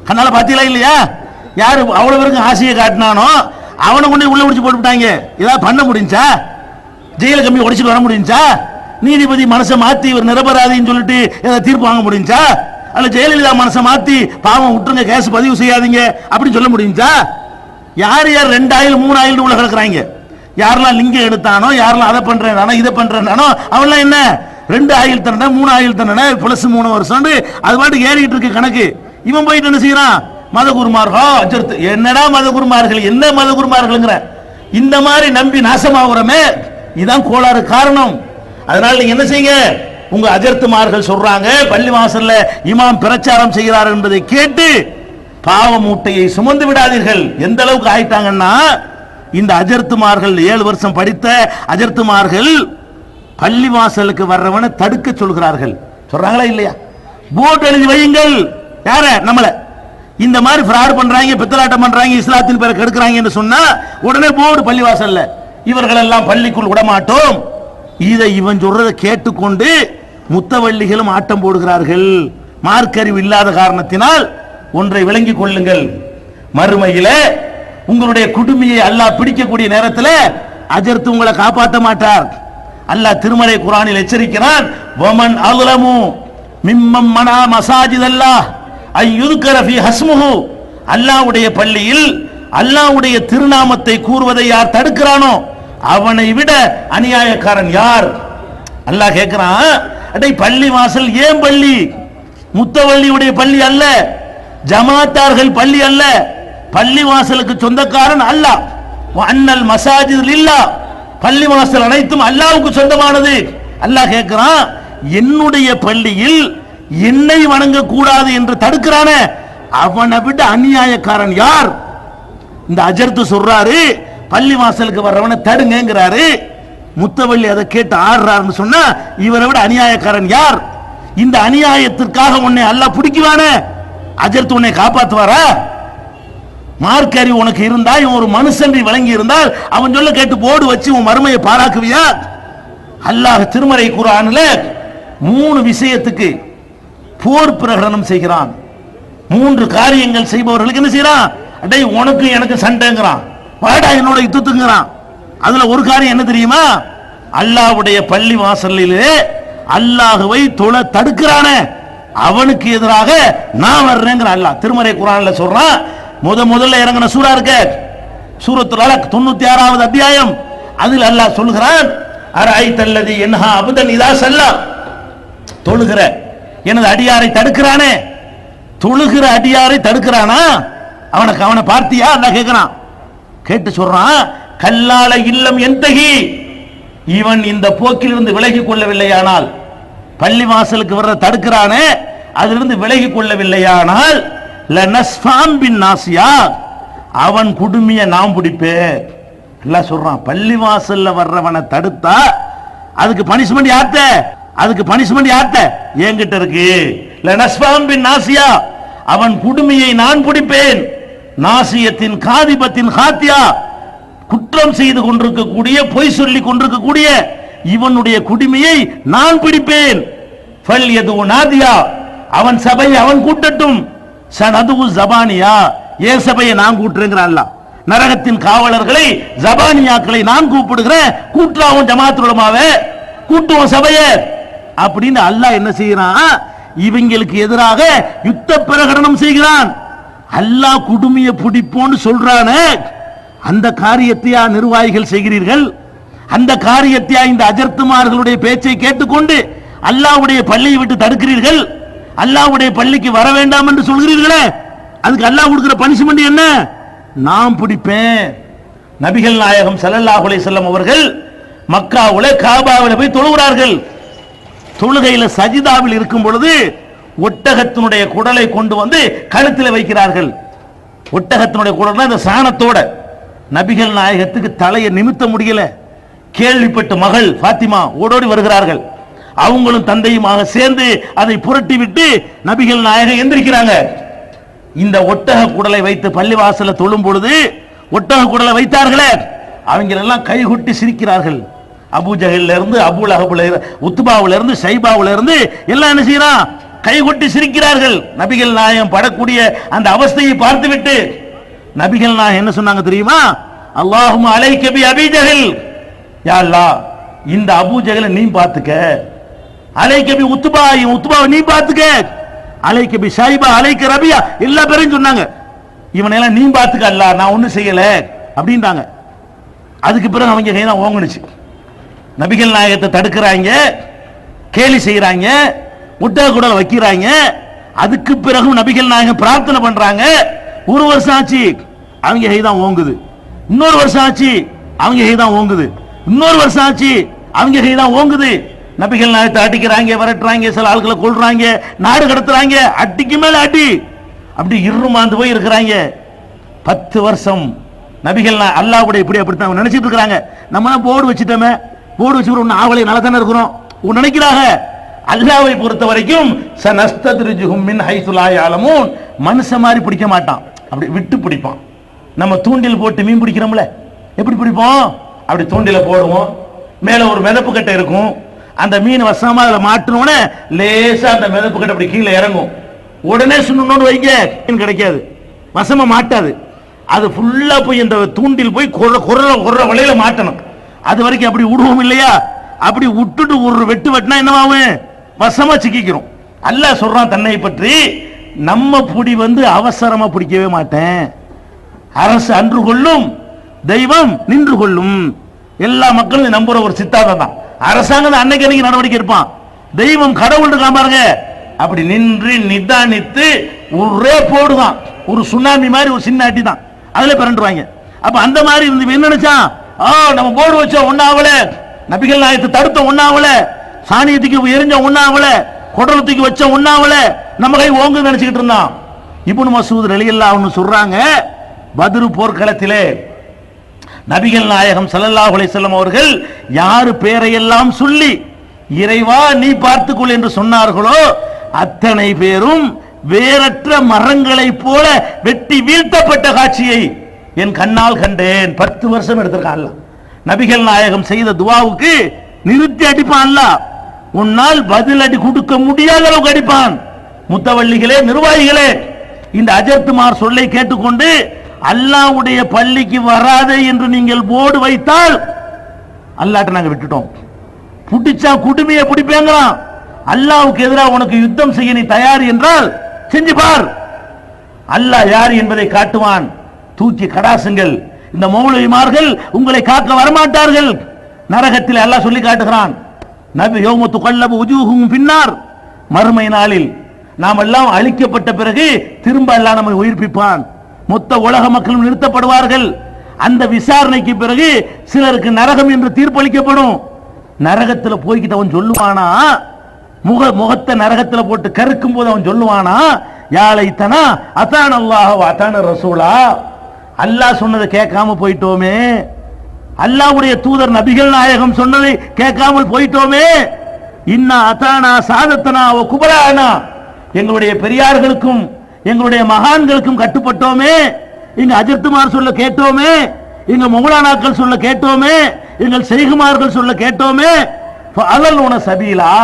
கண்ணால பாத்தீங்களா இல்லையா? யாரு அவ்வளவு பேருக்கு ஆசையை காட்டினானோ அவனை கொண்டு உள்ள பிடிச்சி போட்டுவிட்டாங்க. ஏதாவது பண்ண முடிஞ்சா? ஜெயில கம்பி உடைச்சிட்டு வர முடிஞ்சா? நீதிபதி மனசை மாத்தி இவர் நிரபராதின்னு சொல்லிட்டு ஏதாவது தீர்ப்பு வாங்க முடிஞ்சா? அல்ல ஜெயலலிதா மனசை மாத்தி பாவம் விட்டுருங்க, கேஸ் பதிவு செய்யாதீங்க அப்படின்னு சொல்ல முடிஞ்சா? யார் யார் 2 ஆயில் 3 ஆயில் உள்ள கிடக்குறாங்க? யாரெல்லாம் லிங்கம் எடுத்தானோ, யாரெல்லாம் அதை பண்றானோ இதை பண்றானோ அவன்லாம் என்ன 2 ஆயில் தண்டனை 3 ஆயில் தண்டனை பிளஸ் 3 வருஷம் அது பாட்டுக்கு ஏறிட்டு இருக்கு கணக்கு. இவன் போயிட்டு என்ன செய்யறான்? மதகுருமார்கள். என்னடா மதகுருமார்கள், என்ன மதகுருமார்கள்ங்கிற இந்த மாதிரி நம்பி நாசமாகுறமே, இதான் கோளாறு காரணம். அதனால நீங்க என்ன செய்யுங்க? உங்க அஜர்த்துமார்கள் சொல்றாங்க பள்ளி வாசல்ல இமாம் பிரச்சாரம் செய்கிறார் என்பதை கேட்டு பாவ மூட்டையை சுமந்து விடாதீர்கள். எந்த அளவுக்கு ஆயிட்டாங்கன்னா இந்த அஜர்த்துமார்கள் 7 வருஷம் படித்த அஜர்த்துமார்கள் பள்ளி வாசலுக்கு வர்றவனை தடுக்க சொல்கிறார்கள். சொல்றாங்களா இல்லையா? போர்டு எழுதி வையுங்கள். யார? நம்மள இந்த மாதிரி ஃப்ராட் பண்றாங்க, பித்தலாட்டம் பண்றாங்க, இஸ்லாத்தின் பேரை கெடுக்கிறாங்க என்று சொன்னா உடனே போர்டு பள்ளி வாசல்ல இவர்கள் எல்லாம் பள்ளிக்குள் விடமாட்டோம். இதை இவன் சொல்றதை கேட்டுக்கொண்டு முத்தவள்ளிகளும் ஆட்டம் போடுகிறார்கள். மார்க்கறிவு இல்லாத காரணத்தினால் ஒன்றை விளங்கிக் கொள்ளுங்கள், மறுமையில உங்களுடைய குடுமியை அல்லாஹ் பிடிக்கக்கூடிய நேரத்தில் அஜர்த்து உங்களை காப்பாற்ற மாட்டார். அல்லாஹ் திருமறை குர்ஆனில் எச்சரிக்கிறான், வமன் அஸ்லமு மிம்மன் மனா மசாஜிதல்லாஹ் அய்யுத்கர ஃபீ ஹஸ்முஹு. அல்லாஹ்வுடைய பள்ளியில் அல்லாஹ்வுடைய திருநாமத்தை கூறுவதை யார் தடுக்கிறானோ அவனை விட அநியாயக்காரன் யார்? அல்லாஹ் கேட்கிறான், அடே பள்ளி வாசல் ஏன் பள்ளி? முத்தவள்ளியுடைய பள்ளி அல்ல, ஜமாத்தார்கள் பள்ளி அல்ல, பள்ளி வாசலுக்கு சொந்தக்காரன் அல்லாஹ். அன்னல் மசாஜித் லில்லாஹ், பள்ளி வாசல் அனைத்தும் அல்லாஹ்வுக்கு சொந்தமானது. அல்லாஹ் கேட்கிறான், என்னுடைய பள்ளியில் என்னை வணங்க கூடாது என்று தடுக்கிறானே அவனை விட அநியாயக்காரன் யார்? இந்த அஜர்த்து சொல்றாரு பள்ளி வாசலுக்கு வர்றவனை தடுங்கிறாரு. முத்தவள்ளி அதை கேட்டு ஆடுறாருன்னு சொன்னா இவரை விட அநியாயக்காரன் யார்? இந்த அநியாயத்திற்காக உன்னை அல்லாஹ் பிடிக்குவானே, அஜர்த்து உன்னை காப்பாற்றுவாரா? மார்க் அறிவு உனக்கு இருந்தா, இவன் ஒரு மனுஷன் விளங்கி இருந்தால் அவன் சொல்ல கேட்டு போர்டு வச்சு உன் மறுமையை பாராக்குவியா? அல்லாஹ் திருமறை குர்ஆன்ல 3 விஷயத்துக்கு போர் பிரகடனம் செய்கிறான். 3 காரியங்கள் செய்பவர்களுக்கு என்ன செய்யறான்? அடே உனக்கு எனக்கு சண்டைங்கிறான், வாடா என்னோட யுத்தத்துங்கிறான். அதுல ஒரு காரியம் என்ன தெரியுமா? அல்லாஹ்வுடைய பள்ளி வாசலிலே அல்லாஹ்வை தொழ தடுக்கிறானே அவனுக்கு எதிராக நான் வர்றேங்கிற அல்லாஹ் திருமறை குர்ஆன்ல சொல்றான். முதல்ல இறங்கின சூரா இருக்க சூரத்துல் அலக் 96வது அத்தியாயம். அதில் அல்லாஹ் சொல்கிறான், அரஐத்தல்லதி யன்ஹா அப்தன் இதா ஸல்லா, தொழுகிற எனது அடியாரை தடுக்கிறானே, தொழுகிற அடியாரை தடுக்கிறானா? அவனை பார்த்தியா? அல்லாஹ் கேட்கிறான். கேட்டு சொல்றான், கல்லால இல்லம் என்தகி, இவன் இந்த போக்கிலிருந்து விலகி கொள்ளவில்லையானால், பள்ளி வாசலுக்கு வர்ற தடுக்கிறானே அதிலிருந்து விலகி கொள்ளவில்லையானால் லனஸ்ஃபாம் பின் நாசியா, அவன் குடுமிய நாம் பிடிப்பேன். எல்லாம் சொல்றான், பள்ளி வாசல்ல வர்றவனை தடுத்தா அதுக்கு பனிஷ்மெண்ட் யார்ட்ட? அதுக்கு பனிஷ்மெண்ட் யார்ட்ட? என்கிட்ட இருக்கு. லனஸ்ஃபாம் பின் நாசியா, அவன் குடுமியை நான் பிடிப்பேன். நாசியத்தின் காதிபத்தின் ஹாத்தியா, குற்றம் செய்து கொண்டிருக்கக்கூடிய, பொய் சொல்லி கொண்டிருக்கக்கூடிய இவனுடைய குடிமையை நான் பிடிப்பேன். ஃபல் யது நாதியா, அவன் சபை அவன் கூட்டட்டும். சனது ஜபானியா, ஏசபையை நான் கூட்டுறேங்கிறான் அல்லாஹ். நரகத்தின் காவலர்களை ஜபானியாக்களை நான் கூப்பிடுகிறேன், கூட்டுறாவும் ஜமாத் உலமாவே, கூட்டுவோம் சபையை அப்படின்னு அல்லாஹ் என்ன செய்யறான்? இவங்களுக்கு எதிராக யுத்த பிரகடனம் செய்கிறான். அல்லாஹ் குடுமையை பிடிப்போன்னு சொல்றானே, அந்த காரியத்தையா நிர்வாகிகள் செய்கிறீர்கள்? அந்த காரியத்தையா இந்த அஜர்த்துமார்களுடைய பேச்சை கேட்டுக்கொண்டு அல்லாஹ்வுடைய பள்ளியை விட்டு தடுக்கிறீர்கள்? அல்லாஹ்வுடைய பள்ளிக்கு வர வேண்டாம் என்று சொல்கிறீர்களே, அதுக்கு அல்லாஹ் கொடுக்கிற பனிஷ்மெண்ட் என்ன? நான் பிடிப்பேன். நபிகள் நாயகம் ஸல்லல்லாஹு அலைஹி வஸல்லம் அவர்கள் மக்காவுல காபாவுல போய் தொழுகிறார்கள். தொழுகையில சஜிதாவில் இருக்கும் பொழுது ஒட்டகத்தினுடைய குடலை கொண்டு வந்து கழுத்தில் வைக்கிறார்கள். ஒட்டகத்தினுடைய குடல் அந்த சாணத்தோட நபிகள் நாயகத்துக்கு தலையை நிமித்த முடியல. கேள்விப்பட்ட மகள் ஃபாத்திமா ஓடோடி வருகிறார்கள். அவங்களும் தந்தையுமாக சேர்ந்து அதை புரட்டி விட்டு நபிகள் நாயகம் எந்திரிக்கிறாங்க. இந்த ஒட்டக குடலை வைத்து பள்ளிவாசல தொழும் பொழுது ஒட்டக குடலை வைத்தார்களே, அவங்க எல்லாம் கைகொட்டி சிரிக்கிறார்கள். அபூஜஹல்ல இருந்து அபூ லஹப்ல உத்பாவுல இருந்து ஷைபாவுல இருந்து எல்லாம் என்ன செய்யறான்? கைகொட்டி சிரிக்கிறார்கள். நபிகள் நாயகம் படக்கூடிய அந்த அவஸ்தையை பார்த்துவிட்டு நபிகள் நாயகம் என்ன சொன்னாங்க தெரியுமா? அல்லாஹும்ம அலைக பி அபீ ஜஹல், யா அல்லாஹ் இந்த அபூ ஜஹலை நீ பாத்துக்க, அலைக பி உத்பாவை நீ பாத்துக்க, அலைக பி ஷைபா அலைக ரபியா எல்லா பேரையும் சொன்னாங்க. இவனை எல்லாம் நீ பாத்துக்க அல்லாஹ், நான் ஒண்ணும் செய்யல அப்படின்றாங்க. அதுக்கு பிறகு அவங்க கைதான் ஓங்குனுச்சு. நபிகள் நாயகத்தை தடுக்கிறாங்க, கேலி செய்யறாங்க, முட்டை குடல் வைக்கிறாங்க. அதுக்கு பிறகு நபிகள் நாயகம் பிரார்த்தனை பண்றாங்க. ஒரு வருஷம் ஆச்சு, அவங்க கைதான் ஓங்குது. இன்னொரு வருஷம் ஆச்சு, அவங்க கைதான் ஓங்குது. இன்னொரு வருஷம் ஆச்சு, அவங்க கைதான் ஓங்குது. நபிகள் நாயகத்தை அடிக்கிறாங்க, விரட்டுறாங்க, சில ஆட்களை கொல்றாங்க, நாடு கடத்துறாங்க, அடிக்கு மேல அடி. அப்படி இருமாந்து போய் இருக்கிறாங்க. 10 வருஷம் நபிகள் அல்லாஹ்வுடைய இப்படி அப்படித்தான் நினைச்சிட்டு இருக்கிறாங்க. நம்ம போர்டு வச்சுட்டோமே, போர்டு வச்சு ஒன்னு ஆவலை நல்லா தானே இருக்கிறோம் நினைக்கிறாங்க. அல்லாஹ்வை பொறுத்த வரைக்கும் சனஸ்தத்ரிஜுஹும் மின் ஹைது லா யஅலமூன், மனுஷ மாதிரி பிடிக்க மாட்டான், அப்படி விட்டு பிடிப்பான். நம்ம தூண்டில் போட்டு மீன் பிடிக்கிறோம்ல, எப்படி பிடிப்போம்? அப்படி தூண்டில போடுவோம், மேல ஒரு மிதப்பு கட்டை இருக்கும், அந்த மீன் வசமா அதுல மாட்டணும்னே லேசா அந்த மிதப்பு கட்டை அப்படி கீழே இறங்கும். உடனே சுண்ணணும்னு வைங்க, மீன் கிடைக்காது, வசமா மாட்டாது. அது ஃபுல்லா போய் இந்த தூண்டில் போய் குற வலையில மாட்டணும். அது வரைக்கும் அப்படி விடுவோம் இல்லையா? அப்படி விட்டுட்டு ஒரு வெட்டு வெட்டினா என்னவாகும்? வசமா சிக்கிக்கிறோம். அல்லாஹ் சொல்றான் தன்னை பற்றி, நம்ம புடி அவசரமா பிடிக்கவே மாட்டேன், அரசு அன்று கொள்ளும் தெய்வம் நின்று கொள்ளும். எல்லா மக்களும் நம்புற ஒரு சித்தாந்தம் தான். அரசாங்கம் அன்னைக்கு அன்னைக்கு நடவடிக்கை எடுப்பான், தெய்வம் கடவுள் இருக்கான் பாருங்க, அப்படி நின்று நிதானித்து ஒரே போடுதான். ஒரு சுனாமி மாதிரி ஒரு சின்ன அடி தான், அதுல பிறண்டுவாங்க. அப்ப அந்த மாதிரி இருந்து என்ன நினைச்சான்? நம்ம போர்டு வச்சோம் ஒன்னாவல, நபிகள் நாயகத்தை தடுத்த ஒன்னாவல, சாணியத்துக்கு எரிஞ்ச ஒன்னாவல, குடலத்துக்கு வச்ச ஒன்னாவல, நம்ம கை ஓங்கு நினைச்சுக்கிட்டு இருந்தான். இப்னு மஸ்ஊத் ரலியல்லாஹு அன்ஹு சொல்றாங்க, பத்ரு போர்க்களத்திலே நபிகள் நாயகம் ஸல்லல்லாஹு அலைஹி வஸல்லம் அவர்கள் யாரு பேரையெல்லாம் சொல்லி இறைவா நீ பார்த்துக்கொள் என்று சொன்னார்களோ அத்தனை பேரும் வேறற்ற மரங்களை போல வெட்டி வீழ்த்தப்பட்ட காட்சியை என் கண்ணால் கண்டேன். 10 வருஷம் எடுத்திருக்கான். நபிகள் நாயகம் செய்த துவாவுக்கு நிறுத்தி அடிப்பான். உன்னால் பதில் அடி கொடுக்க முடியாத அளவுக்கு அடிப்பான். முத்தவள்ளிகளே, நிர்வாகிகளே, இந்த அஜர்த்துமார் சொல்லை கேட்டுக்கொண்டு அல்லாஹ்வுடைய பள்ளிக்கு வராதே என்று நீங்கள் போர்டு வைத்தால் அல்லாஹ்ட்ட நாங்க விட்டுட்டோம். புடிச்சா குடுமையை பிடிப்பேங்கிறான். அல்லாஹ்வுக்கு எதிராக உனக்கு யுத்தம் செய்ய நீ தயார் என்றால் செஞ்சு பார், அல்லாஹ் யார் என்பதை காட்டுவான். தூக்கி கடாசுங்கள், இந்த மௌலவிமார்கள் உங்களை காக்க வரமாட்டார்கள். நரகத்தில் அல்லாஹ் சொல்லி காட்டுகிறான். நபி யௌம துகல்லபு உஜூஹும் பின்னார், மறுமை நாளில் நாம் எல்லாம் அழிக்கப்பட்ட பிறகு திரும்ப அல்லாஹ் நம்மை உயிர்ப்பிப்பான். மொத்த உலக மக்களும் நிறுத்தப்படுவார்கள். அந்த விசாரணைக்கு பிறகு சிலருக்கு நரகம் என்று தீர்ப்பளிக்கப்படும். நரகத்தில் போய்கிட்டு அவன் சொல்லுவானா, முகத்தை நரகத்தில் போட்டு கருக்கும் போது அவன் சொல்லுவானா, யாலைத்தனா அதான அல்லாஹ் வ அதான ரசூலா, அல்லாஹ் சொன்னதை கேட்காம போயிட்டோமே, அல்லாஹ்வுடைய தூதர் நபிகள் நாயகம் சொன்னதை கேட்காமல் போயிட்டோமே, இன்னா அதானா சாதத்தனா வ குபரானா, எங்களுடைய பெரியார்களுக்கும் எங்களுடைய மகான்களுக்கும் கட்டுப்பட்டோமே, எங்க அஜர்த்துமார் சொல்ல கேட்டோமே, எங்க மௌலானாக்கள் சொல்ல கேட்டோமே, எங்கள் செய்குமார்கள் சொல்ல கேட்டோமே, அலல் உன சபீலா,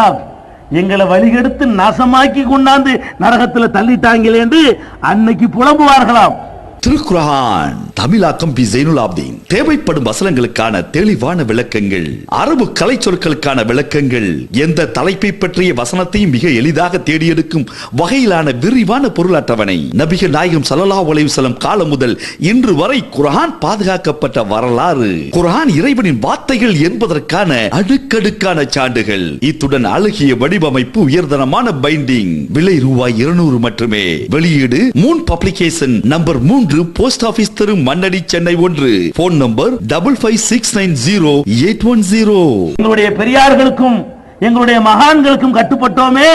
எங்களை வழிகெடுத்து நாசமாக்கி கொண்டாந்து நரகத்துல தள்ளிட்டாங்களே என்று அன்னைக்கு புலம்புவார்களாம். திருக்குர்ஆன் தமிழாக்கம் பி ஜைனுல் ஆப்தீன். தேவைப்படும் வசனங்களுக்கான தெளிவான விளக்கங்கள், அரபு கலை சொற்களுக்கான விளக்கங்கள், எந்த தலைப்பை பற்றிய வசனத்தையும் மிக எளிதாக தேடியெடுக்கும் வகையிலான விரிவான பொருள் அட்டவணை. நபிகள் நாயகம் ஸல்லல்லாஹு அலைஹி வஸல்லம் காலம் முதல் இன்று வரை குர்ஆன் பாதுகாக்கப்பட்ட வரலாறு, குர்ஆன் இறைவனின் வார்த்தைகள் என்பதற்கான அடுக்கடுக்கான சான்றுகள், இத்துடன் அழகிய வடிவமைப்பு, உயர்தரமான பைண்டிங். விலை ரூபாய் 200 மட்டுமே. வெளியீடு Moon publication, number 3, post office தெரு, மண்ணடி, சென்னை 1. Phone number 55690810. எங்களுடைய பெரியார்களுக்கும் எங்களுடைய மகான்களுக்கும் கட்டுப்பட்டோமே,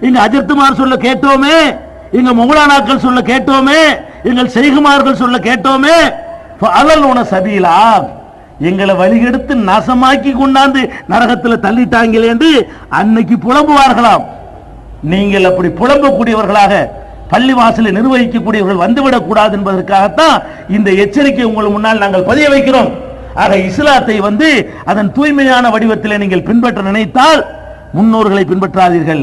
எங்க அஜித்துமார் சொல்ல கேட்டோமே, எங்க மௌலானாக்கள் சொல்ல கேட்டோமே, எங்கள் செய்குமார்கள் சொல்ல கேட்டோமே, அலலுன சபீலா, எங்களை வழிகெடுத்து நாசமாக்கி கொண்டாந்து நரகத்துல தள்ளிட்டாங்களே என்று அன்னைக்கு புலம்புவார்களாம். நீங்கள் அப்படி புலம்பக்கூடியவர்களாக பள்ளி வாசலை நிர்வகிக்கக்கூடியவர்கள் வந்துவிடக் கூடாது என்பதற்காகத்தான் இந்த எச்சரிக்கை உங்கள் முன்னால் நாங்கள் பதிய வைக்கிறோம். ஆக இஸ்லாத்தை அதன் தூய்மையான வடிவத்தில் நீங்கள் பின்பற்ற நினைத்தால் முன்னோர்களை பின்பற்றாதீர்கள்,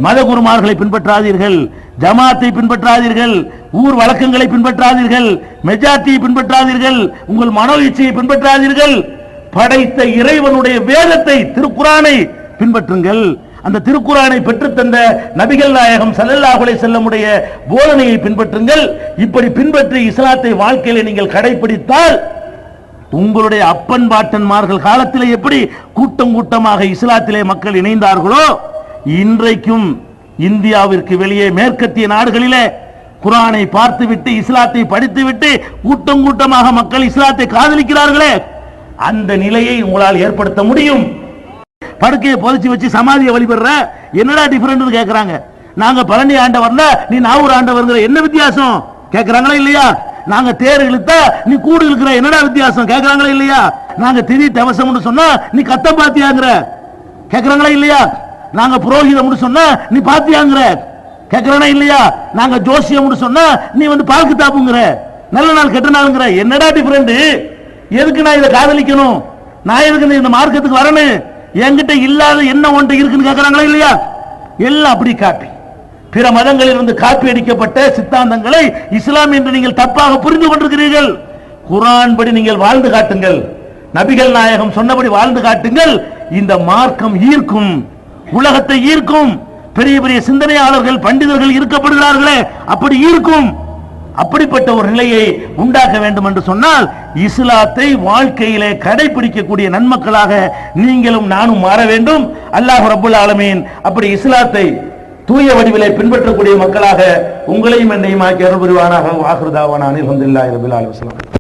மத குருமார்களை பின்பற்றாதீர்கள், ஜமாத்தை பின்பற்றாதீர்கள், ஊர் வழக்கங்களை பின்பற்றாதீர்கள், மெஜாரிட்டியை பின்பற்றாதீர்கள், உங்கள் மனோ இச்சையை பின்பற்றாதீர்கள். படைத்த இறைவனுடைய வேதத்தை, திருக்குர்ஆனை பின்பற்றுங்கள். அந்த திருக்குர்ஆனை பெற்றுத்தந்த நபிகள் நாயகம் ஸல்லல்லாஹு அலைஹி வஸல்லமுடைய போதனையை பின்பற்றுங்கள். இப்படி பின்பற்றி இஸ்லாத்தை வாழ்க்கையில நீங்கள் கடைபிடித்தால் உங்களுடைய அப்பன் பாட்டன்மார்கள் காலத்திலே எப்படி கூட்டம் கூட்டமாக இஸ்லாத்திலே மக்கள் இணைந்தார்களோ, இன்றைக்கும் இந்தியாவிற்கு வெளியே மேற்கத்திய நாடுகளிலே குர்ஆனை பார்த்துவிட்டு இஸ்லாத்தை படித்துவிட்டு கூட்டம் கூட்டமாக மக்கள் இஸ்லாத்தை காதலிக்கிறார்களே, அந்த நிலையை உங்களால் ஏற்படுத்த முடியும். படுக்கையை புதைச்சி வச்சு சமாதியை வழிபடுற என்னடா டிஃபரெண்ட் கேட்கறாங்க. நாங்க பழனி ஆண்டவர்னா நீ நாவூர் ஆண்டவர்ங்கிற என்ன வித்தியாசம் கேட்கறாங்களா இல்லையா? நாங்க தேர் இழுத்தா நீ கூடு இருக்கிற என்னடா வித்தியாசம் கேட்கறாங்களா இல்லையா? நாங்க திதி தவசம்னு சொன்னா நீ கத்த பாத்தியாங்கிற கேட்கறாங்களா இல்லையா? நாங்க புரோகிதம்னு சொன்னா நீ பாத்தியாங்கிற கேட்கறானா இல்லையா? நாங்க ஜோசியம்னு சொன்னா நீ பால் கிதாபுங்கிற, நல்ல நாள் கெட்ட நாளுங்கிற. என்னடா டிஃபரெண்ட்? எதுக்கு நான் இதை காதலிக்கணும்? நான் எதுக்கு இந்த மார்க்கத்துக்கு வரணும்? என்கிட்ட இல்லாத என்ன ஒன்று இருக்குன்னு கேட்கறாங்களா இல்லையா? எல்லாம் அப்படி காப்பி, பிற மதங்களில் இருந்து காப்பி அடிக்கப்பட்ட சித்தாந்தங்களை இஸ்லாம் என்று நீங்கள் தப்பாக புரிந்து கொண்டிருக்கிறீர்கள். குர்ஆன் படி நீங்கள் வாழ்ந்து காட்டுங்கள், நபிகள் நாயகம் சொன்னபடி வாழ்ந்து காட்டுங்கள். இந்த மார்க்கம் ஈர்க்கும், உலகத்தை ஈர்க்கும். பெரிய பெரிய சிந்தனையாளர்கள் பண்டிதர்கள் ஈர்க்கப்படுகிறார்களே, அப்படி ஈர்க்கும். அப்படிப்பட்ட ஒரு நிலையை உண்டாக்க வேண்டும் என்று சொன்னால் இஸ்லாத்தை வாழ்க்கையிலே கடைபிடிக்கக்கூடிய நன்மக்களாக நீங்களும் நானும் மாற வேண்டும். அல்லாஹ் ரப்பல் ஆலமீன் அப்படி இஸ்லாத்தை தூய வடிவிலே பின்பற்றக்கூடிய மக்களாக உங்களையும் என்னையும் ஆக்கி அருள் புரிவானாக. வாஹிரு தாவானா அல்ஹம்துலில்லாஹி ரப்பில் ஆலமீன்.